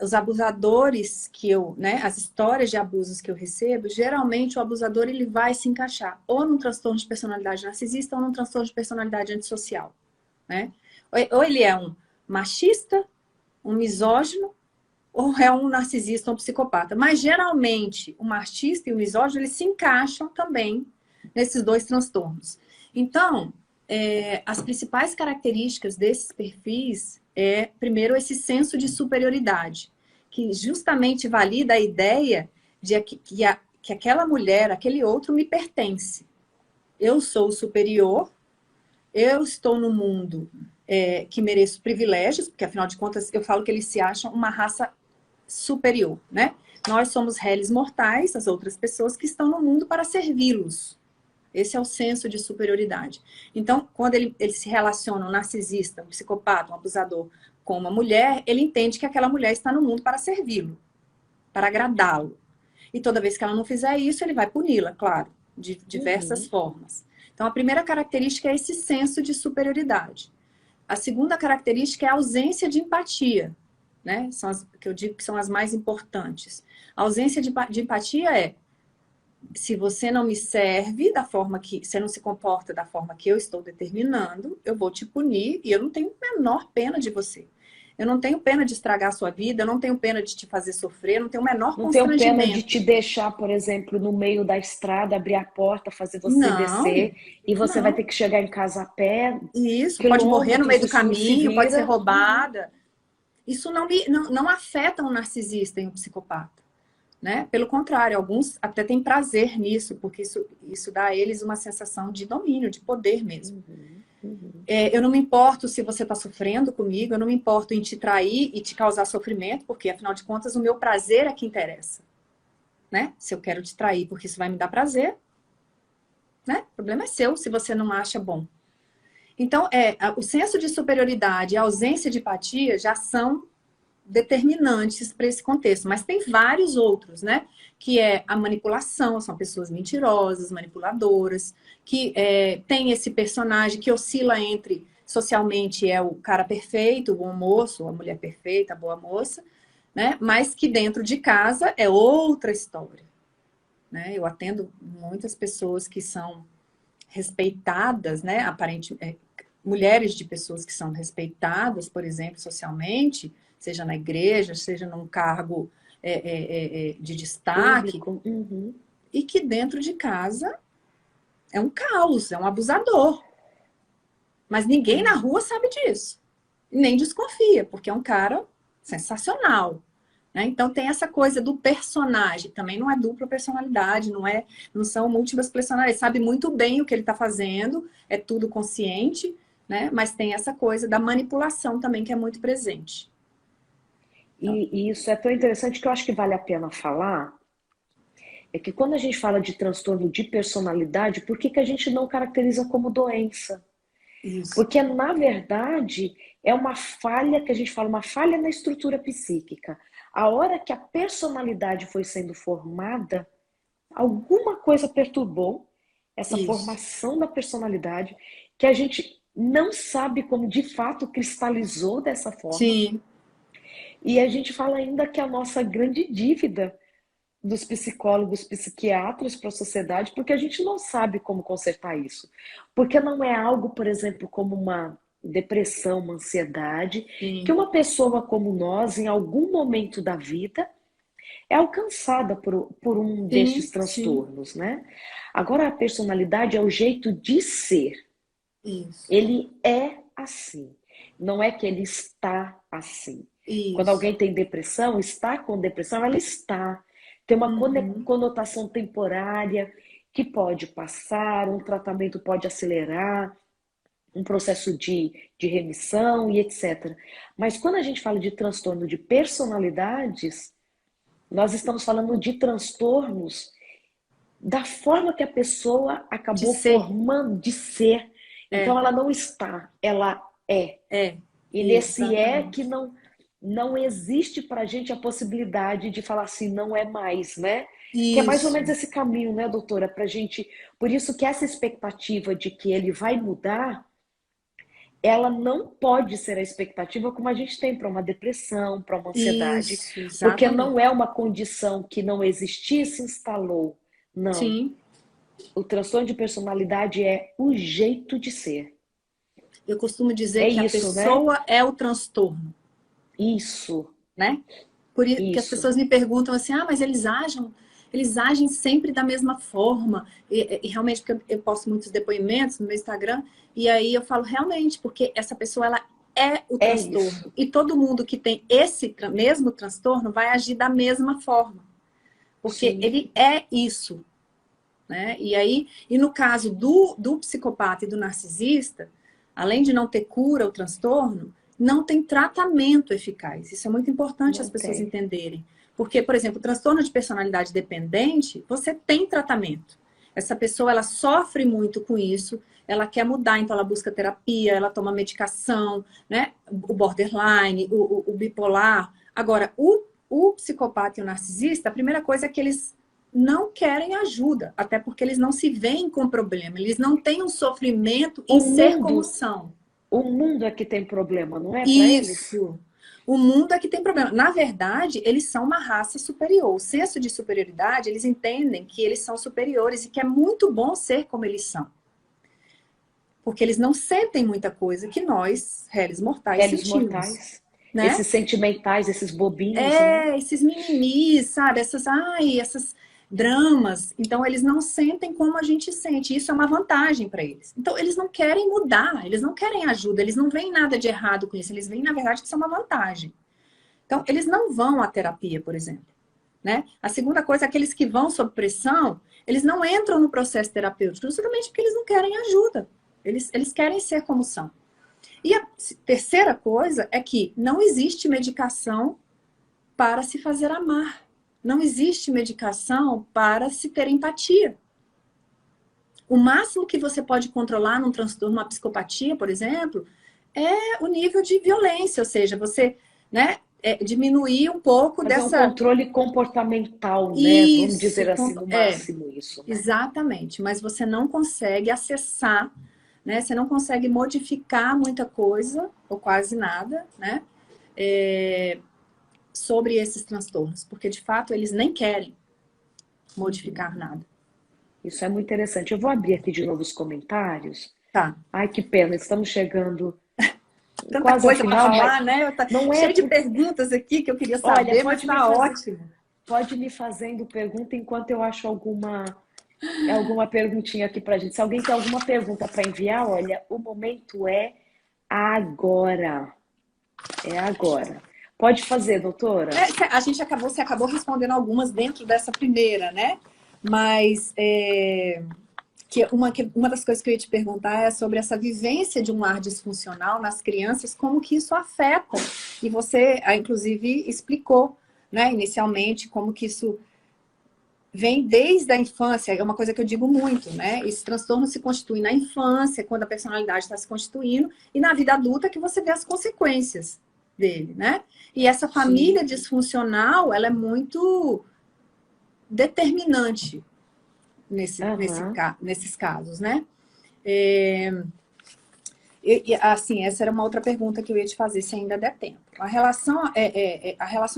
os abusadores que eu, né, as histórias de abusos que eu recebo, geralmente o abusador ele vai se encaixar ou num transtorno de personalidade narcisista ou num transtorno de personalidade antissocial, né? Ou ele é um machista, um misógino, ou é um narcisista, um psicopata. Mas geralmente o machista e o misógino eles se encaixam também nesses dois transtornos. Então, as principais características desses perfis é, primeiro, esse senso de superioridade, que justamente valida a ideia de que aquela mulher, aquele outro me pertence. Eu sou superior, eu estou no mundo que mereço privilégios, porque afinal de contas eu falo que eles se acham uma raça superior, né? Nós somos réis mortais, as outras pessoas que estão no mundo para servi-los. Esse é o senso de superioridade. Então, quando ele se relaciona, um narcisista, um psicopata, um abusador, com uma mulher, ele entende que aquela mulher está no mundo para servi-lo, para agradá-lo. E toda vez que ela não fizer isso, ele vai puni-la, claro, de diversas Uhum. formas. Então, a primeira característica é esse senso de superioridade. A segunda característica é a ausência de empatia, né? São as que eu digo que são as mais importantes. A ausência de empatia é se você não me serve da forma que, você não se comporta da forma que eu estou determinando, eu vou te punir e eu não tenho a menor pena de você. Eu não tenho pena de estragar a sua vida, eu não tenho pena de te fazer sofrer, eu não tenho o menor Não tenho pena de te constrangimento. deixar, por exemplo, no meio da estrada, abrir a porta, fazer você Não, descer, e você vai ter não. que chegar em casa a pé, Isso, pode morrer no quilômetros meio do e se caminho, pode ser vira. roubada. Isso não afeta um narcisista e um psicopata. Né? Pelo contrário, alguns até têm prazer nisso, porque isso dá a eles uma sensação de domínio, de poder mesmo. Uhum, uhum. Eu não me importo se você está sofrendo comigo, eu não me importo em te trair e te causar sofrimento, porque afinal de contas o meu prazer é que interessa. Né? Se eu quero te trair porque isso vai me dar prazer, né? O problema é seu se você não acha bom. Então, o senso de superioridade e a ausência de empatia já são determinantes para esse contexto, mas tem vários outros, né? Que é a manipulação, são pessoas mentirosas, manipuladoras, que tem esse personagem que oscila entre, socialmente, é o cara perfeito, o bom moço, a mulher perfeita, a boa moça, né? Mas que dentro de casa é outra história, né? Eu atendo muitas pessoas que são respeitadas, né? Aparentemente, mulheres de pessoas que são respeitadas, por exemplo, socialmente, seja na igreja, seja num cargo de destaque, Público. Uhum. e que dentro de casa é um caos, é um abusador. Mas ninguém na rua sabe disso. Nem desconfia, porque é um cara sensacional. Né? Então tem essa coisa do personagem. Também não é dupla personalidade, não são múltiplas personalidades. Sabe muito bem o que ele está fazendo, é tudo consciente, né? Mas tem essa coisa da manipulação também que é muito presente. E isso é tão interessante que eu acho que vale a pena falar, é que quando a gente fala de transtorno de personalidade, por que que a gente não caracteriza como doença? Isso. Porque, na verdade, é uma falha que a gente fala, uma falha na estrutura psíquica. A hora que a personalidade foi sendo formada, alguma coisa perturbou essa Isso. formação da personalidade, que a gente não sabe como de fato cristalizou dessa forma. Sim. E a gente fala ainda que a nossa grande dívida dos psicólogos, psiquiatras para a sociedade, porque a gente não sabe como consertar isso. Porque não é algo, por exemplo, como uma depressão, uma ansiedade, Sim. que uma pessoa como nós, em algum momento da vida, é alcançada por um destes transtornos, né? Agora, a personalidade é o jeito de ser. Isso. Ele é assim. Não é que ele está assim. Isso. Quando alguém tem depressão, está com depressão, ela está. Tem uma conotação temporária que pode passar, um tratamento pode acelerar, um processo de remissão e etc. Mas quando a gente fala de transtorno de personalidades, nós estamos falando de transtornos da forma que a pessoa acabou formando de ser. Então ela não está, ela é. E nesse que não existe pra gente a possibilidade de falar assim, não é mais, né? Isso. Que é mais ou menos esse caminho, né, doutora? Pra gente. Por isso que essa expectativa de que ele vai mudar, ela não pode ser a expectativa como a gente tem para uma depressão, para uma ansiedade. Isso, porque não é uma condição que não existia e se instalou. Não. Sim. O transtorno de personalidade é o jeito de ser. Eu costumo dizer que isso, a pessoa, né, é o transtorno. Isso. Né? Por isso que as pessoas me perguntam assim, mas eles agem sempre da mesma forma. E realmente, porque eu posto muitos depoimentos no meu Instagram, e aí eu falo, realmente, porque essa pessoa, ela é o transtorno. Isso. E todo mundo que tem esse mesmo transtorno vai agir da mesma forma. Porque ele é isso. Né? E no caso do psicopata e do narcisista, além de não ter cura o transtorno, não tem tratamento eficaz. Isso é muito importante as pessoas entenderem. Porque, por exemplo, o transtorno de personalidade dependente, você tem tratamento. Essa pessoa, ela sofre muito com isso, ela quer mudar, então ela busca terapia, ela toma medicação, né? O borderline, o bipolar. Agora, o psicopata e o narcisista, a primeira coisa é que eles não querem ajuda, até porque eles não se veem com problema, eles não têm um sofrimento em ser como são. O mundo é que tem problema, não é para eles? Isso. O mundo é que tem problema. Na verdade, eles são uma raça superior. O senso de superioridade, eles entendem que eles são superiores e que é muito bom ser como eles são. Porque eles não sentem muita coisa que nós, réis mortais, sentimos. Mortais. Né? Esses sentimentais, esses bobinhos. Né? Esses mimimis, sabe? Essas dramas. Então, eles não sentem como a gente sente. Isso é uma vantagem para eles. Então, eles não querem mudar, eles não querem ajuda, eles não veem nada de errado com isso. Eles veem, na verdade, que isso é uma vantagem. Então, eles não vão à terapia, por exemplo. Né? A segunda coisa, aqueles que vão sob pressão, eles não entram no processo terapêutico, justamente porque eles não querem ajuda. Eles querem ser como são. E a terceira coisa é que não existe medicação para se fazer amar. Não existe medicação para se ter empatia. O máximo que você pode controlar num transtorno, uma psicopatia, por exemplo, é o nível de violência, ou seja, você, né, diminuir um pouco dessa... É um controle comportamental, né? Isso, vamos dizer assim, no máximo isso. Né? Exatamente, mas você não consegue acessar, né? Você não consegue modificar muita coisa, ou quase nada, né? Sobre esses transtornos, porque de fato eles nem querem modificar nada. Isso é muito interessante. Eu vou abrir aqui de novo os comentários. Tá. Ai, que pena, estamos chegando tanta quase ao coisa para final, falar, mas né? Tá não é... cheio de perguntas aqui que eu queria saber, Olha, mas tá ótimo. pode me fazendo pergunta enquanto eu acho alguma perguntinha aqui pra gente. Se alguém tem alguma pergunta para enviar, olha, o momento é agora. É agora. Pode fazer, doutora. Você acabou respondendo algumas dentro dessa primeira, né? Mas uma das coisas que eu ia te perguntar é sobre essa vivência de um lar disfuncional nas crianças, como que isso afeta. E você, inclusive, explicou, né, inicialmente, como que isso vem desde a infância. É uma coisa que eu digo muito, né? Esse transtorno se constitui na infância, quando a personalidade está se constituindo, e na vida adulta que você vê as consequências dele, né? E essa família disfuncional, ela é muito determinante nesses casos, né? Assim, essa era uma outra pergunta que eu ia te fazer, se ainda der tempo. A relação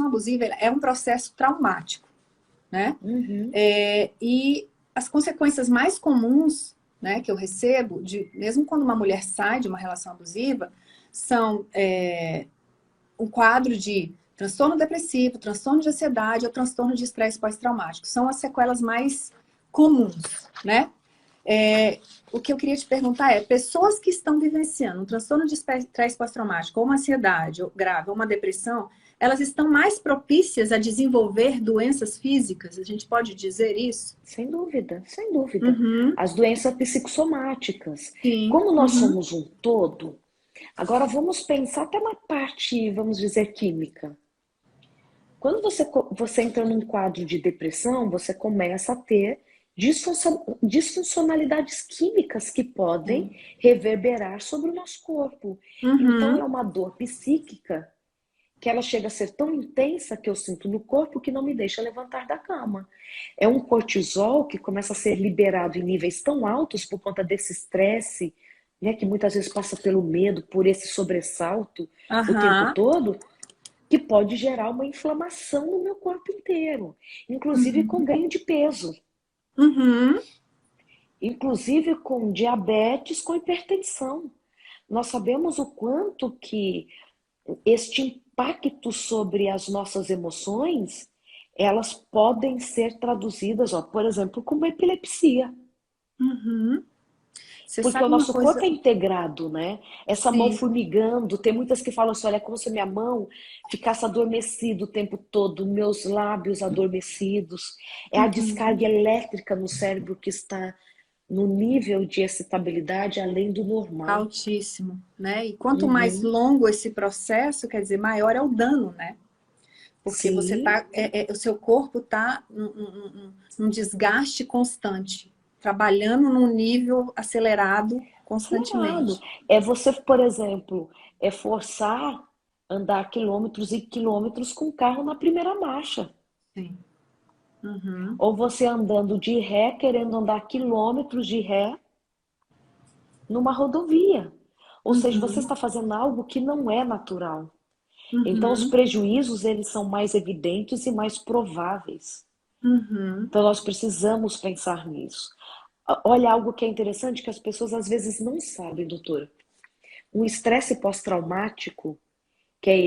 abusiva é um processo traumático, né? Uhum. E as consequências mais comuns, né, que eu recebo, mesmo quando uma mulher sai de uma relação abusiva, são um quadro de transtorno depressivo, transtorno de ansiedade ou transtorno de estresse pós-traumático. São as sequelas mais comuns, né? O que eu queria te perguntar é, pessoas que estão vivenciando um transtorno de estresse pós-traumático, ou uma ansiedade grave, ou uma depressão, elas estão mais propícias a desenvolver doenças físicas? A gente pode dizer isso? Sem dúvida, sem dúvida. Uhum. As doenças psicossomáticas. Sim. Como nós somos um todo, agora vamos pensar até na parte, vamos dizer, química. Quando você entra num quadro de depressão, você começa a ter disfuncionalidades químicas que podem reverberar sobre o nosso corpo. Então é uma dor psíquica que ela chega a ser tão intensa que eu sinto no corpo que não me deixa levantar da cama. É um cortisol que começa a ser liberado em níveis tão altos por conta desse estresse, né, que muitas vezes passa pelo medo, por esse sobressalto o tempo todo, que pode gerar uma inflamação no meu corpo inteiro, inclusive com ganho de peso. Inclusive com diabetes, com hipertensão. Nós sabemos o quanto que este impacto sobre as nossas emoções, elas podem ser traduzidas, por exemplo, como epilepsia. Porque o nosso corpo é integrado, né? Essa mão formigando, tem muitas que falam assim, olha, é como se minha mão ficasse adormecida o tempo todo, meus lábios adormecidos. É a descarga elétrica no cérebro que está no nível de excitabilidade além do normal. Altíssimo, né? E quanto mais longo esse processo, quer dizer, maior é o dano, né? Porque você tá, o seu corpo está num desgaste constante, trabalhando num nível acelerado constantemente. É você, por exemplo, forçar andar quilômetros e quilômetros com o carro na primeira marcha. Sim. Ou você andando de ré, querendo andar quilômetros de ré numa rodovia. Ou seja, você está fazendo algo que não é natural. Então, os prejuízos, eles são mais evidentes e mais prováveis. Então, nós precisamos pensar nisso. Olha, algo que é interessante que as pessoas às vezes não sabem, doutora. O estresse pós-traumático, que é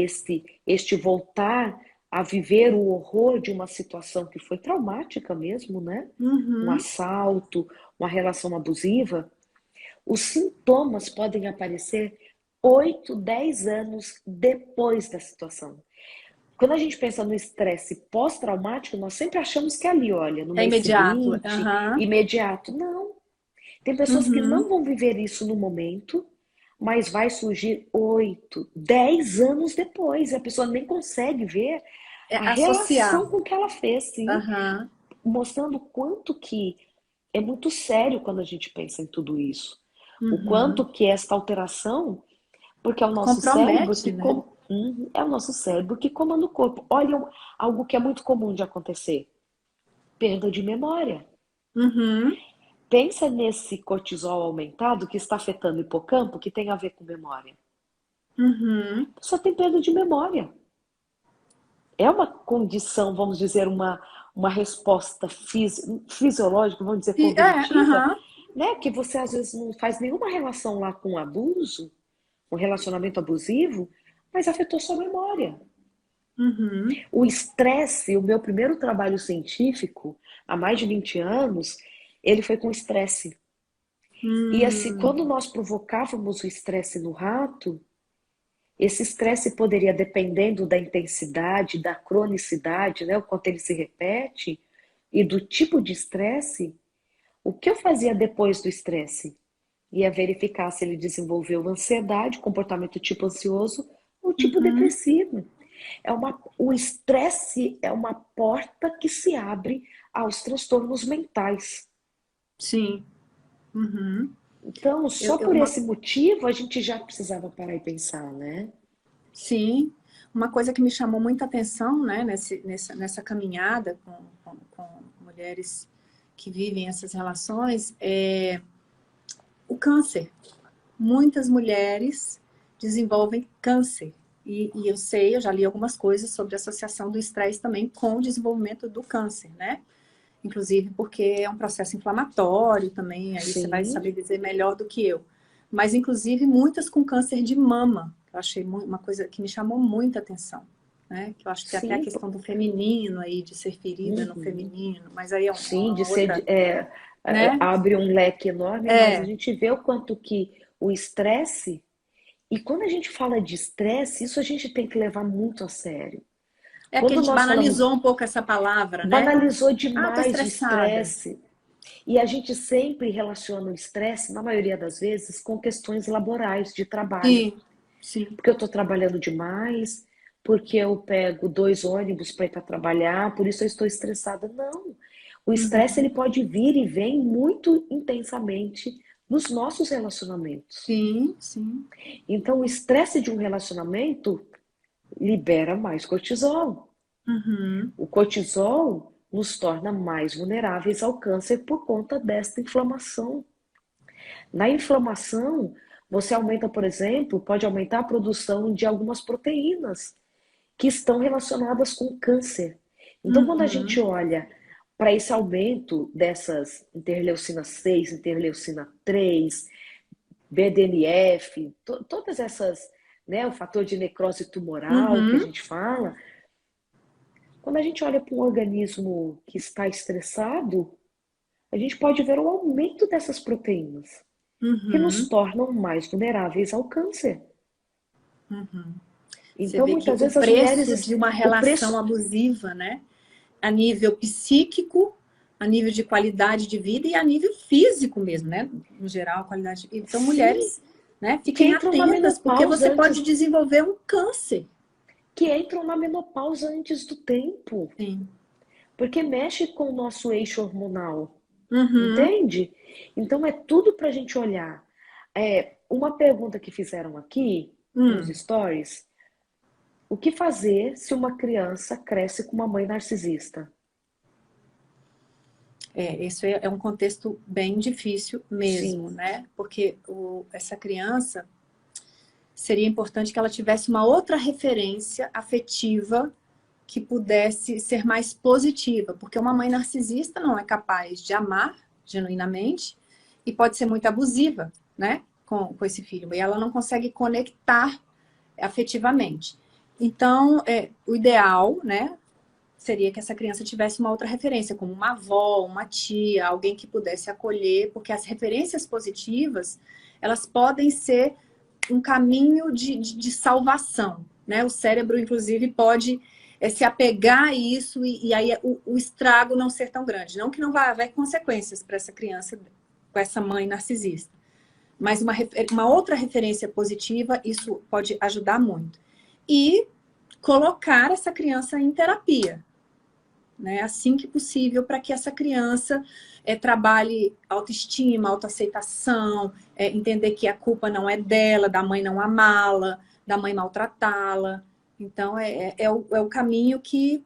este voltar a viver o horror de uma situação que foi traumática mesmo, né? Um assalto, uma relação abusiva. Os sintomas podem aparecer 8, 10 anos depois da situação. Quando a gente pensa no estresse pós-traumático, nós sempre achamos que é ali, olha, no mês imediato. seguinte, imediato. Não. Tem pessoas que não vão viver isso no momento, mas vai surgir 8, 10 anos depois. E a pessoa nem consegue ver a relação com o que ela fez, sim. Mostrando o quanto que é muito sério quando a gente pensa em tudo isso. O quanto que esta alteração, porque é o nosso cérebro que é o nosso cérebro que comanda o corpo. Olha, algo que é muito comum de acontecer. Perda de memória. Pensa nesse cortisol aumentado que está afetando o hipocampo, que tem a ver com memória. A pessoa tem perda de memória. É uma condição, vamos dizer, uma resposta fisiológica, vamos dizer, cognitiva, né? Que você às vezes não faz nenhuma relação lá com o abuso, um relacionamento abusivo, mas afetou sua memória. Uhum. O estresse, o meu primeiro trabalho científico, há mais de 20 anos, ele foi com estresse. E assim, quando nós provocávamos o estresse no rato, esse estresse poderia, dependendo da intensidade, da cronicidade, né, o quanto ele se repete, e do tipo de estresse, o que eu fazia depois do estresse? Ia verificar se ele desenvolveu ansiedade, comportamento tipo ansioso ou tipo Uhum. depressivo. O estresse é uma porta que se abre aos transtornos mentais. Sim. Uhum. Então, Eu, só eu- por uma, esse motivo, a gente já precisava parar e pensar, né? sim. Uma coisa que me chamou muita atenção, né, nessa caminhada com mulheres que vivem essas relações é o câncer. Muitas mulheres desenvolvem câncer. E eu sei, eu já li algumas coisas sobre a associação do estresse também com o desenvolvimento do câncer, né? Inclusive porque é um processo inflamatório também, aí você vai Sim, saber dizer melhor do que eu. Mas, inclusive, muitas com câncer de mama. Eu achei uma coisa que me chamou muita atenção, né? Que eu acho que tem até a sim, questão do feminino aí, de ser ferida no uhum. feminino, mas aí é Sim, de uma ser, outra, é, né? abre um leque enorme, mas a É, gente vê o quanto que o estresse, e quando a gente fala de estresse, isso a gente tem que levar muito a sério. é que a Quando gente nós falamos, banalizou um pouco essa palavra, né? banalizou Ah, tô demais o estressada. estresse, e a gente sempre relaciona o estresse, na maioria das vezes, com questões laborais, de trabalho. Sim, sim. Porque eu estou trabalhando demais, porque eu pego 2 ônibus para ir para trabalhar, por isso eu estou estressada. Não. O estresse ele Uhum. pode vir e vem muito intensamente nos nossos relacionamentos. Sim, sim. Então, o estresse de um relacionamento libera mais cortisol. Uhum. O cortisol nos torna mais vulneráveis ao câncer por conta desta inflamação. Na inflamação, você aumenta, por exemplo, pode aumentar a produção de algumas proteínas que estão relacionadas com o câncer. Então, quando a gente Uhum. olha para esse aumento dessas interleucina 6, interleucina 3, BDNF, todas essas, né, o fator de necrose tumoral que a Uhum. gente fala, quando a gente olha para um organismo que está estressado, a gente pode ver o aumento dessas proteínas, que nos Uhum. tornam mais vulneráveis ao câncer. Uhum. Você Então, vê que muitas o vezes as mulheres, preço de uma o relação preço, abusiva, né? A nível psíquico, a nível de qualidade de vida e a nível físico mesmo, né? No geral, a qualidade. Então, sim, mulheres, né? que Fiquem entram na atentas, porque menopausa você pode antes, desenvolver um câncer. do tempo, Sim. porque mexe com o nosso eixo hormonal, Uhum. entende? Então é tudo para a gente olhar. Uma pergunta que fizeram aqui nos Hum. stories: o que fazer se uma criança cresce com uma mãe narcisista? Isso é um contexto bem difícil mesmo, Sim, né? Porque essa criança seria importante que ela tivesse uma outra referência afetiva que pudesse ser mais positiva, porque uma mãe narcisista não é capaz de amar genuinamente e pode ser muito abusiva, né, com esse filho, e ela não consegue conectar afetivamente. Então, o ideal, né, seria que essa criança tivesse uma outra referência, como uma avó, uma tia, alguém que pudesse acolher, porque as referências positivas, elas podem ser um caminho de salvação, né? O cérebro, inclusive, pode se apegar a isso e aí o estrago não ser tão grande. Não que não vai haver consequências para essa criança com essa mãe narcisista, mas uma outra referência positiva, isso pode ajudar muito. E colocar essa criança em terapia, né? Assim que possível, para que essa criança trabalhe autoestima, autoaceitação, entender que a culpa não é dela, da mãe não amá-la, da mãe maltratá-la. Então, é o caminho que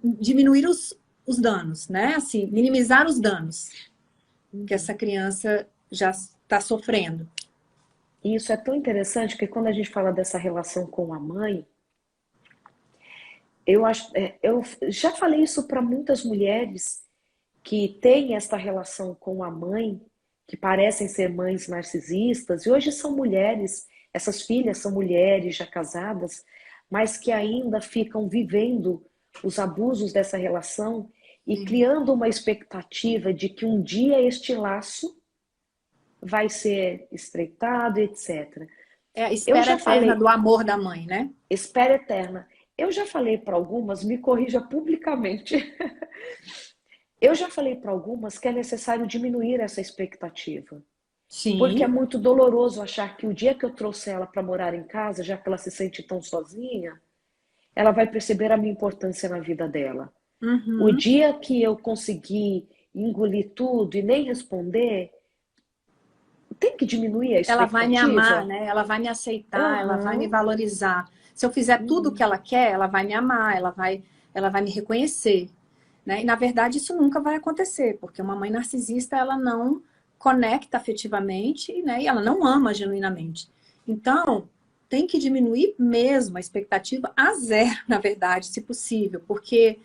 diminuir os danos, né? Assim, minimizar os danos que essa criança já está sofrendo. e isso é tão interessante que quando a gente fala dessa relação com a mãe, eu já falei isso para muitas mulheres que têm esta relação com a mãe, que parecem ser mães narcisistas, e hoje são mulheres essas filhas são mulheres já casadas, mas que ainda ficam vivendo os abusos dessa relação e criando uma expectativa de que um dia este laço vai ser estreitado, etc. É a espera eterna do amor da mãe, né? Espera eterna. Eu já falei para algumas, me corrija publicamente. Eu já falei para algumas que é necessário diminuir essa expectativa. Sim. Porque é muito doloroso achar que o dia que eu trouxer ela para morar em casa, já que ela se sente tão sozinha, ela vai perceber a minha importância na vida dela. Uhum. O dia que eu conseguir engolir tudo e nem responder, tem que diminuir a expectativa. Ela vai me amar, né? Ela vai me aceitar, ela vai me valorizar. Se eu fizer tudo o que ela quer, ela vai me amar, ela vai me reconhecer. Né? E, na verdade, isso nunca vai acontecer, porque uma mãe narcisista, ela não conecta afetivamente, né? E ela não ama genuinamente. Então, tem que diminuir mesmo a expectativa a zero, na verdade, se possível, porque...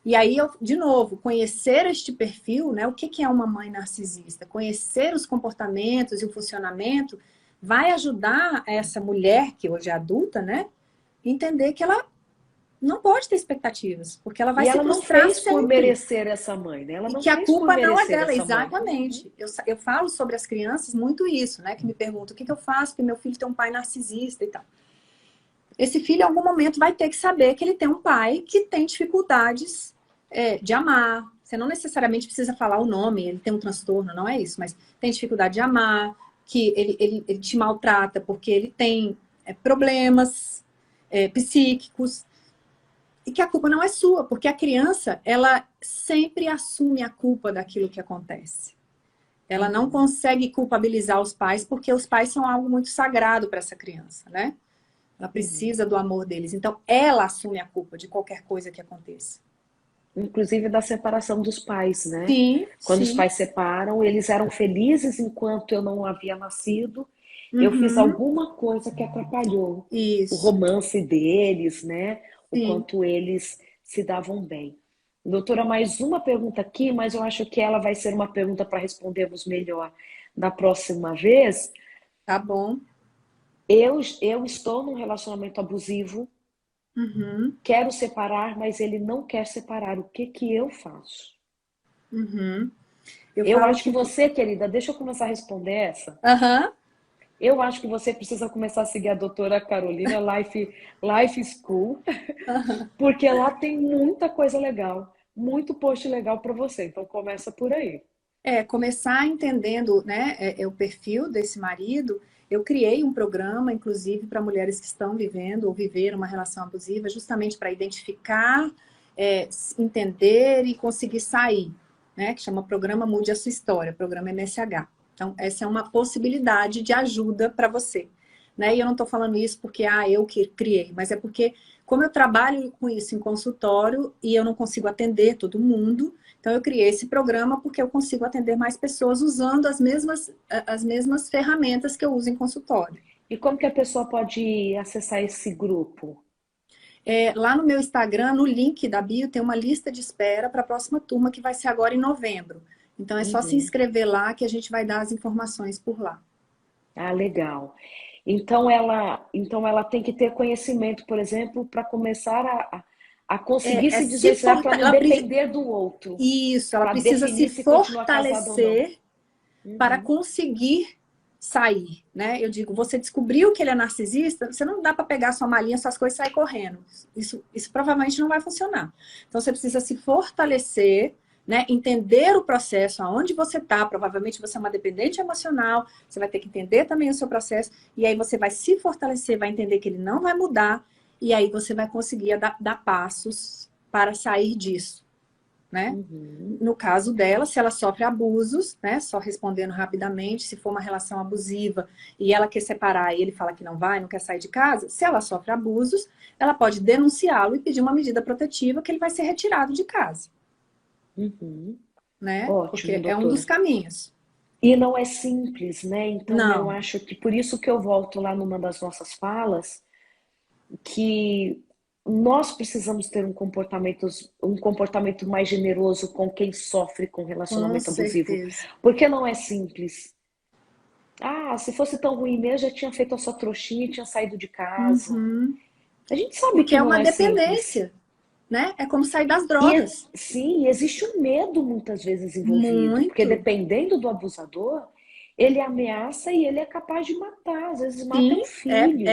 E aí, de novo, conhecer este perfil, né? O que é uma mãe narcisista? Conhecer os comportamentos e o funcionamento vai ajudar essa mulher, que hoje é adulta, né? Entender que ela não pode ter expectativas, porque ela vai se frustrar não fez por merecer essa mãe, né? Ela não e que a culpa não é dela, mãe. exatamente. Eu falo sobre as crianças muito isso, né? Que me perguntam, o que eu faço porque meu filho tem um pai narcisista e tal. Esse filho, em algum momento, vai ter que saber que ele tem um pai que tem dificuldades de amar. Você não necessariamente precisa falar o nome, ele tem um transtorno, não é isso, mas tem dificuldade de amar, que ele te maltrata porque ele tem problemas psíquicos, e que a culpa não é sua, porque a criança, ela sempre assume a culpa daquilo que acontece. Ela não consegue culpabilizar os pais, porque os pais são algo muito sagrado para essa criança, né? Ela precisa do amor deles. Então, ela assume a culpa de qualquer coisa que aconteça. Inclusive da separação dos pais, né? Sim, Quando sim. os pais separam, eles eram felizes enquanto eu não havia nascido. Uhum. Eu fiz alguma coisa que atrapalhou o romance deles, né? O quanto eles se davam bem. Doutora, mais uma pergunta aqui, mas eu acho que ela vai ser uma pergunta para respondermos melhor da próxima vez. Tá bom. Eu estou num relacionamento abusivo. Uhum. Quero separar, mas ele não quer separar. O que eu faço? Uhum. Eu acho que você, querida, deixa eu começar a responder essa. Uhum. Eu acho que você precisa começar a seguir a doutora Carolina Life School, porque lá tem muita coisa legal, muito post legal para você. Então começa por aí. Começar entendendo, né, o perfil desse marido. Eu criei um programa, inclusive, para mulheres que estão vivendo ou viveram uma relação abusiva, justamente para identificar, entender e conseguir sair, né? Que chama Programa Mude a Sua História, Programa MSH. Então, essa é uma possibilidade de ajuda para você. Né? E eu não estou falando isso porque eu que criei, mas é porque, como eu trabalho com isso em consultório e eu não consigo atender todo mundo, então eu criei esse programa porque eu consigo atender mais pessoas usando as mesmas ferramentas que eu uso em consultório. E como que a pessoa pode acessar esse grupo? Lá no meu Instagram, no link da bio, tem uma lista de espera para a próxima turma, que vai ser agora em novembro. Então é só se inscrever lá que a gente vai dar as informações por lá. Ah, legal. Então ela tem que ter conhecimento, por exemplo, para começar a conseguir se desvencilhar para não depender do outro. Isso, ela precisa se fortalecer para conseguir sair, né? Eu digo, você descobriu que ele é narcisista, você não dá para pegar sua malinha, suas coisas e sair correndo. Isso provavelmente não vai funcionar. Então você precisa se fortalecer, né? Entender o processo, aonde você está. Provavelmente você é uma dependente emocional, você vai ter que entender também o seu processo, e aí você vai se fortalecer, vai entender que ele não vai mudar, e aí você vai conseguir dar passos para sair disso, né? No caso dela, se ela sofre abusos, né? Só respondendo rapidamente, se for uma relação abusiva e ela quer separar e ele fala que não vai, não quer sair de casa, se ela sofre abusos, ela pode denunciá-lo e pedir uma medida protetiva que ele vai ser retirado de casa. Né? Ótimo, porque doutora. É um dos caminhos. E não é simples, né? Então não. Eu acho que por isso que eu volto lá numa das nossas falas, que nós precisamos ter um comportamento mais generoso com quem sofre com relacionamento abusivo. Porque não é simples. Ah, se fosse tão ruim mesmo, já tinha feito a sua trouxinha e tinha saído de casa. Uhum. A gente sabe Porque que é não uma é simples. dependência, né? É como sair das E drogas. sim, existe um medo muitas vezes envolvido, porque Muito. dependendo do abusador, ele ameaça e ele é capaz de matar, às vezes mata Sim, um filho.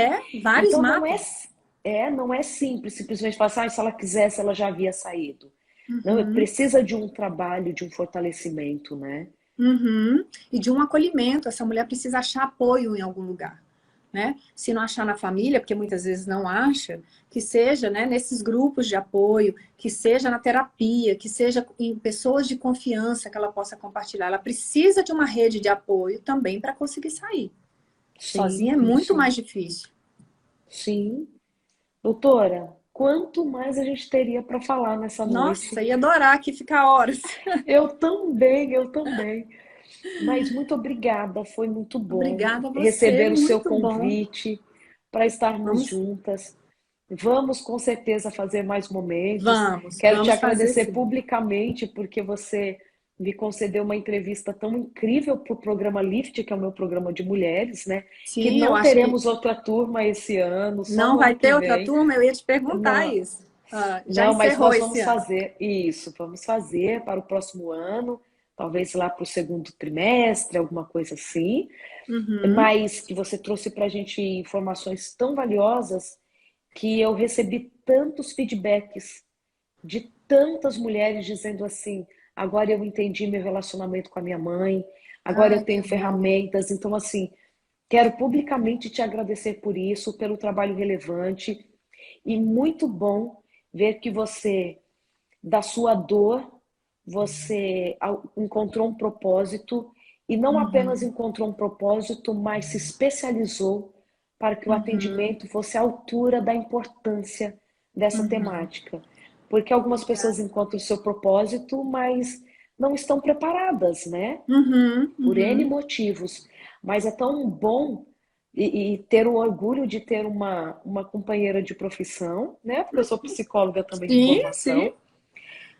vários Então não é, matam. não é simples simplesmente falar assim, "Ah, se ela quisesse, ela já havia saído. Não, Uhum. precisa de um trabalho, de um fortalecimento, né? Uhum. E de um acolhimento, essa mulher precisa achar apoio em algum lugar, né? Se não achar na família, porque muitas vezes não acha, que seja, né, nesses grupos de apoio, que seja na terapia, que seja em pessoas de confiança que ela possa compartilhar. Ela precisa de uma rede de apoio também para conseguir sair. Sozinha é Sim, muito isso. mais difícil. Sim. Doutora, quanto mais a gente teria para falar nessa Nossa, noite? ia adorar aqui ficar horas. Eu também, eu também. Mas muito obrigada, foi muito bom Obrigada a você, receber o seu muito bom. convite para estarmos Vamos, juntas. Vamos com certeza fazer mais momentos. vamos, Quero te vamos fazer agradecer sim. publicamente porque você me concedeu uma entrevista tão incrível para o programa Lift, que é o meu programa de mulheres, né? Que Sim, eu não acho que teremos outra turma esse ano, só não no vai ano que ter outra vem. turma, eu ia te perguntar Não, isso. Ah, já não, mas encerrou nós esse vamos ano. fazer isso, vamos fazer para o próximo ano, talvez lá para o segundo trimestre, alguma coisa assim. Uhum, Mas que você trouxe para a gente informações tão valiosas que eu recebi tantos feedbacks de tantas mulheres dizendo assim: agora eu entendi meu relacionamento com a minha mãe, agora eu ai, tenho que bom. ferramentas. Então, assim, quero publicamente te agradecer por isso, pelo trabalho relevante e muito bom ver que você, da sua dor, você encontrou um propósito e não apenas Uhum, encontrou um propósito, mas se especializou para que o uhum, atendimento fosse à altura da importância dessa uhum. temática. Porque algumas pessoas Obrigada. encontram o seu propósito, mas não estão preparadas, né? Uhum, Por N uhum, motivos. Mas é tão bom e ter o orgulho de ter uma companheira de profissão, né? Porque eu sou psicóloga também de sim, sim. formação,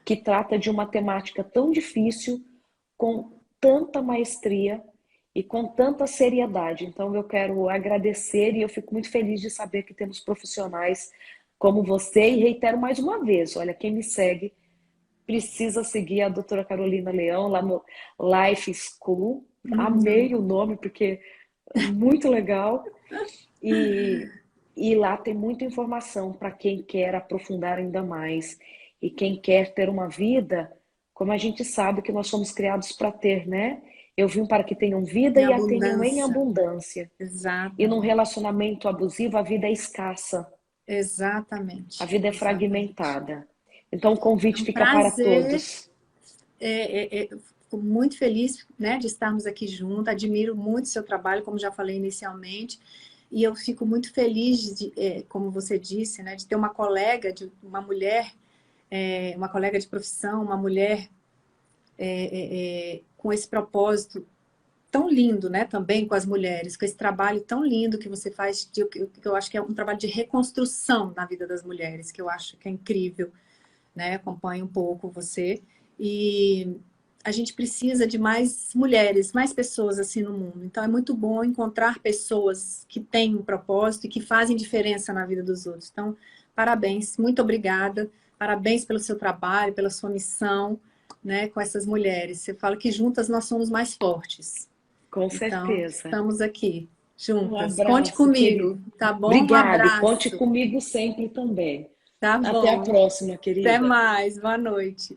que trata de uma temática tão difícil, com tanta maestria e com tanta seriedade. Então, eu quero agradecer e eu fico muito feliz de saber que temos profissionais como você. E reitero mais uma vez: olha, quem me segue precisa seguir a doutora Carolina Leão lá no Life School. Uhum. Amei o nome porque é muito legal. E, e lá tem muita informação para quem quer aprofundar ainda mais e quem quer ter uma vida, como a gente sabe que nós somos criados para ter, né? Eu vim para que tenham vida Em e a tenham em abundância. abundância. E num Exatamente. relacionamento abusivo, a vida é escassa, a Exatamente. vida é Exatamente. fragmentada. Então, o É convite um fica para prazer. todos. Fico muito feliz, né, de estarmos aqui juntos. Admiro muito o seu trabalho, como já falei inicialmente. E eu fico muito feliz, como você disse, né, de ter uma colega, de uma mulher, uma colega de profissão, uma mulher com esse propósito tão lindo, né, também com as mulheres, com esse trabalho tão lindo que você faz, que eu acho que é um trabalho de reconstrução na vida das mulheres, que eu acho que é incrível, né, acompanho um pouco você, e a gente precisa de mais mulheres, mais pessoas assim no mundo, então é muito bom encontrar pessoas que têm um propósito e que fazem diferença na vida dos outros, então, parabéns, muito obrigada, parabéns pelo seu trabalho, pela sua missão, né, com essas mulheres, você fala que juntas nós somos mais fortes, Com então, certeza. estamos aqui, Um juntas. Conte abraço, comigo, querido. tá bom? Um Obrigada e conte abraço. comigo sempre também. Tá Até a bom. próxima, Até querida. mais. Boa noite.